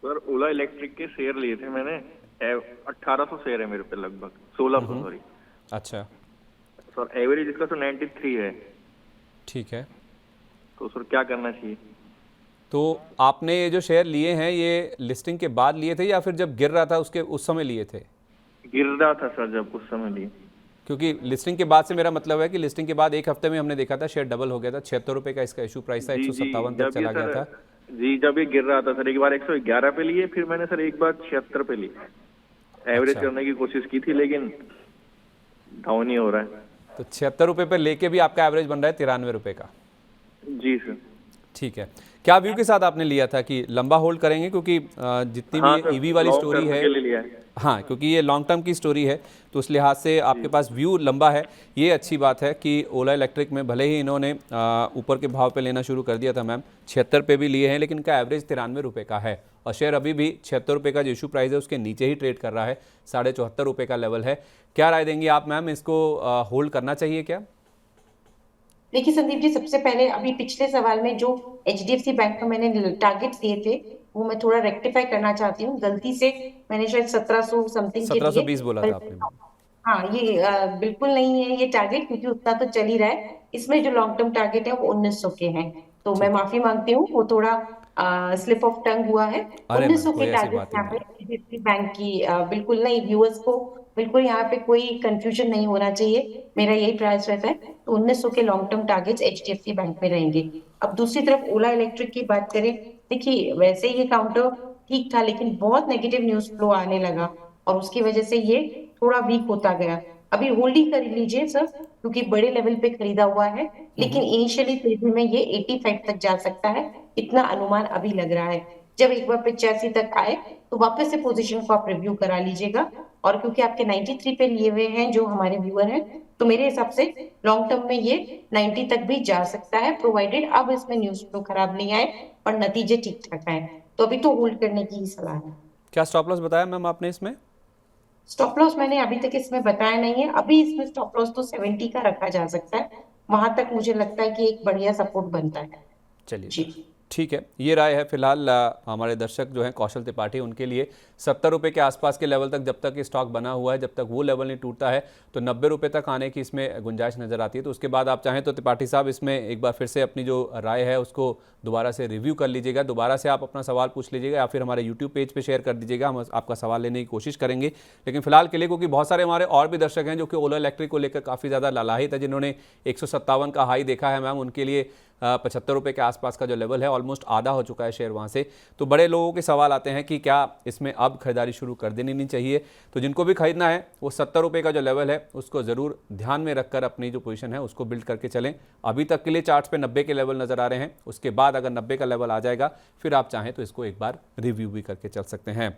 सर ओला इलेक्ट्रिक के शेयर लिए थे मैंने, 1800 शेयर है मेरे पे, लगभग 1600 सॉरी। अच्छा सर एवरेज इसका तो 93 है, ठीक है। तो सर क्या करना चाहिए? तो आपने ये जो शेयर लिए हैं ये लिस्टिंग के बाद लिए थे या फिर जब गिर रहा था उसके उस समय लिए थे? गिर रहा था सर जब, उस समय लिए। क्योंकि लिस्टिंग के बाद से मेरा मतलब है कि लिस्टिंग के बाद एक हफ्ते में हमने देखा था शेयर डबल हो गया था, 76 रुपये का इसका इशू प्राइस था, 157 तक चला गया था। जी, जब ये गिर रहा था सर, एक बार 111 पे लिए, फिर मैंने सर एक बार 76 पे लिए। एवरेज अच्छा। करने की कोशिश की थी लेकिन डाउन ही हो रहा है। तो 76 रुपये पर लेके भी आपका एवरेज बन रहा है 93 रुपये का। जी सर। ठीक है, क्या व्यू के साथ आपने लिया था कि लंबा होल्ड करेंगे, क्योंकि जितनी हाँ भी सर, ईवी वाली लॉन्ग स्टोरी टर्म है, के लिए लिया है। हाँ क्योंकि ये लॉन्ग टर्म की स्टोरी है तो उस लिहाज से आपके पास व्यू लंबा है। ये अच्छी बात है कि ओला इलेक्ट्रिक में भले ही इन्होंने ऊपर के भाव पे लेना शुरू कर दिया था मैम, 76 पे भी लिए हैं, लेकिन इनका एवरेज 93 रुपये का है और शेयर अभी भी 76 रुपये का जो इशू प्राइस है उसके नीचे ही ट्रेड कर रहा है, 74.5 रुपये का लेवल है। क्या राय देंगी आप मैम, इसको होल्ड करना चाहिए क्या? देखिए संदीप जी, सबसे पहले अभी पिछले सवाल में जो एचडीएफसी बैंक में मैंने टारगेट्स दिए थे वो मैं थोड़ा रेक्टिफाई करना चाहती हूँ। गलती से मैंने शायद 1700 समथिंग के 1720 दिए, बोला पर था आपने। हाँ ये बिल्कुल नहीं है ये टारगेट, क्योंकि उतना तो चल ही रहा है। इसमें जो लॉन्ग टर्म टारगेट है वो 1900 के हैं, तो मैं ठीक है। माफी मांगती हूँ, वो थोड़ा स्लिप ऑफ टंग हुआ है। अरे मैम 1900 के कोई ऐसी टारगेट बात ही यहाँ नहीं पे है। एचडीएफसी बैंक की बिल्कुल नहीं, व्यूअर्स को बिल्कुल यहाँ पे कोई कंफ्यूजन नहीं होना चाहिए, मेरा यही प्रयास रहता है। तो 1900 के long term targets HDFC bank में रहेंगे। अब दूसरी तरफ ओला इलेक्ट्रिक की बात करें, देखिए वैसे ये काउंटर ठीक था लेकिन बहुत नेगेटिव न्यूज फ्लो आने लगा और उसकी वजह से ये थोड़ा वीक होता गया। अभी होल्ड ही कर लीजिए सर, क्योंकि बड़े लेवल पे खरीदा हुआ है, लेकिन इनिशियली तेजी में ये 85 तक जा सकता है, इतना अनुमान अभी लग रहा है। जब एक बार 85 तक आए तो वापस से पोजीशन को आप रिव्यू करा लीजिएगा। और क्योंकि आपके 93 पे लिए हुए हैं जो हमारे व्यूअर हैं, तो मेरे हिसाब से लॉन्ग टर्म में ये 90 तक भी जा सकता है, प्रोवाइडेड अब इसमें न्यूज फ्लो खराब नहीं आए और नतीजे ठीक ठाक आए। तो अभी तो होल्ड करने की ही सलाह है। क्या स्टॉप लॉस बताया मैम आपने इसमें? स्टॉप लॉस मैंने अभी तक इसमें बताया नहीं है, अभी इसमें स्टॉप लॉस तो 70 का रखा जा सकता है, वहां तक मुझे लगता है कि एक बढ़िया सपोर्ट बनता है। चलिए जी ठीक है, ये राय है फिलहाल हमारे दर्शक जो हैं कौशल त्रिपाठी, उनके लिए 70 रुपये के आसपास के लेवल तक जब तक ये स्टॉक बना हुआ है, जब तक वो लेवल नहीं टूटता है तो 90 रुपये तक आने की इसमें गुंजाइश नज़र आती है। तो उसके बाद आप चाहें तो त्रिपाठी साहब इसमें एक बार फिर से अपनी जो राय है उसको दोबारा से रिव्यू कर लीजिएगा, दोबारा से आप अपना सवाल पूछ लीजिएगा या फिर हमारे यूट्यूब पेज पर शेयर कर दीजिएगा, हम आपका सवाल लेने की कोशिश करेंगे। लेकिन फिलहाल के लिए, क्योंकि बहुत सारे हमारे और भी दर्शक हैं जो कि ओला इलेक्ट्रिक को लेकर काफ़ी ज़्यादा लालायित है, जिन्होंने 157 का हाई देखा है मैम, उनके लिए 75 रुपये के आसपास का जो लेवल है ऑलमोस्ट आधा हो चुका है शेयर वहाँ से। तो बड़े लोगों के सवाल आते हैं कि क्या इसमें अब खरीदारी शुरू कर देनी नहीं चाहिए। तो जिनको भी खरीदना है वो 70 रुपये का जो लेवल है उसको ज़रूर ध्यान में रखकर अपनी जो पोजीशन है उसको बिल्ड करके चलें। अभी तक के लिए चार्ट्स पे 90 के लेवल नज़र आ रहे हैं, उसके बाद अगर 90 का लेवल आ जाएगा फिर आप चाहें तो इसको एक बार रिव्यू भी करके चल सकते हैं।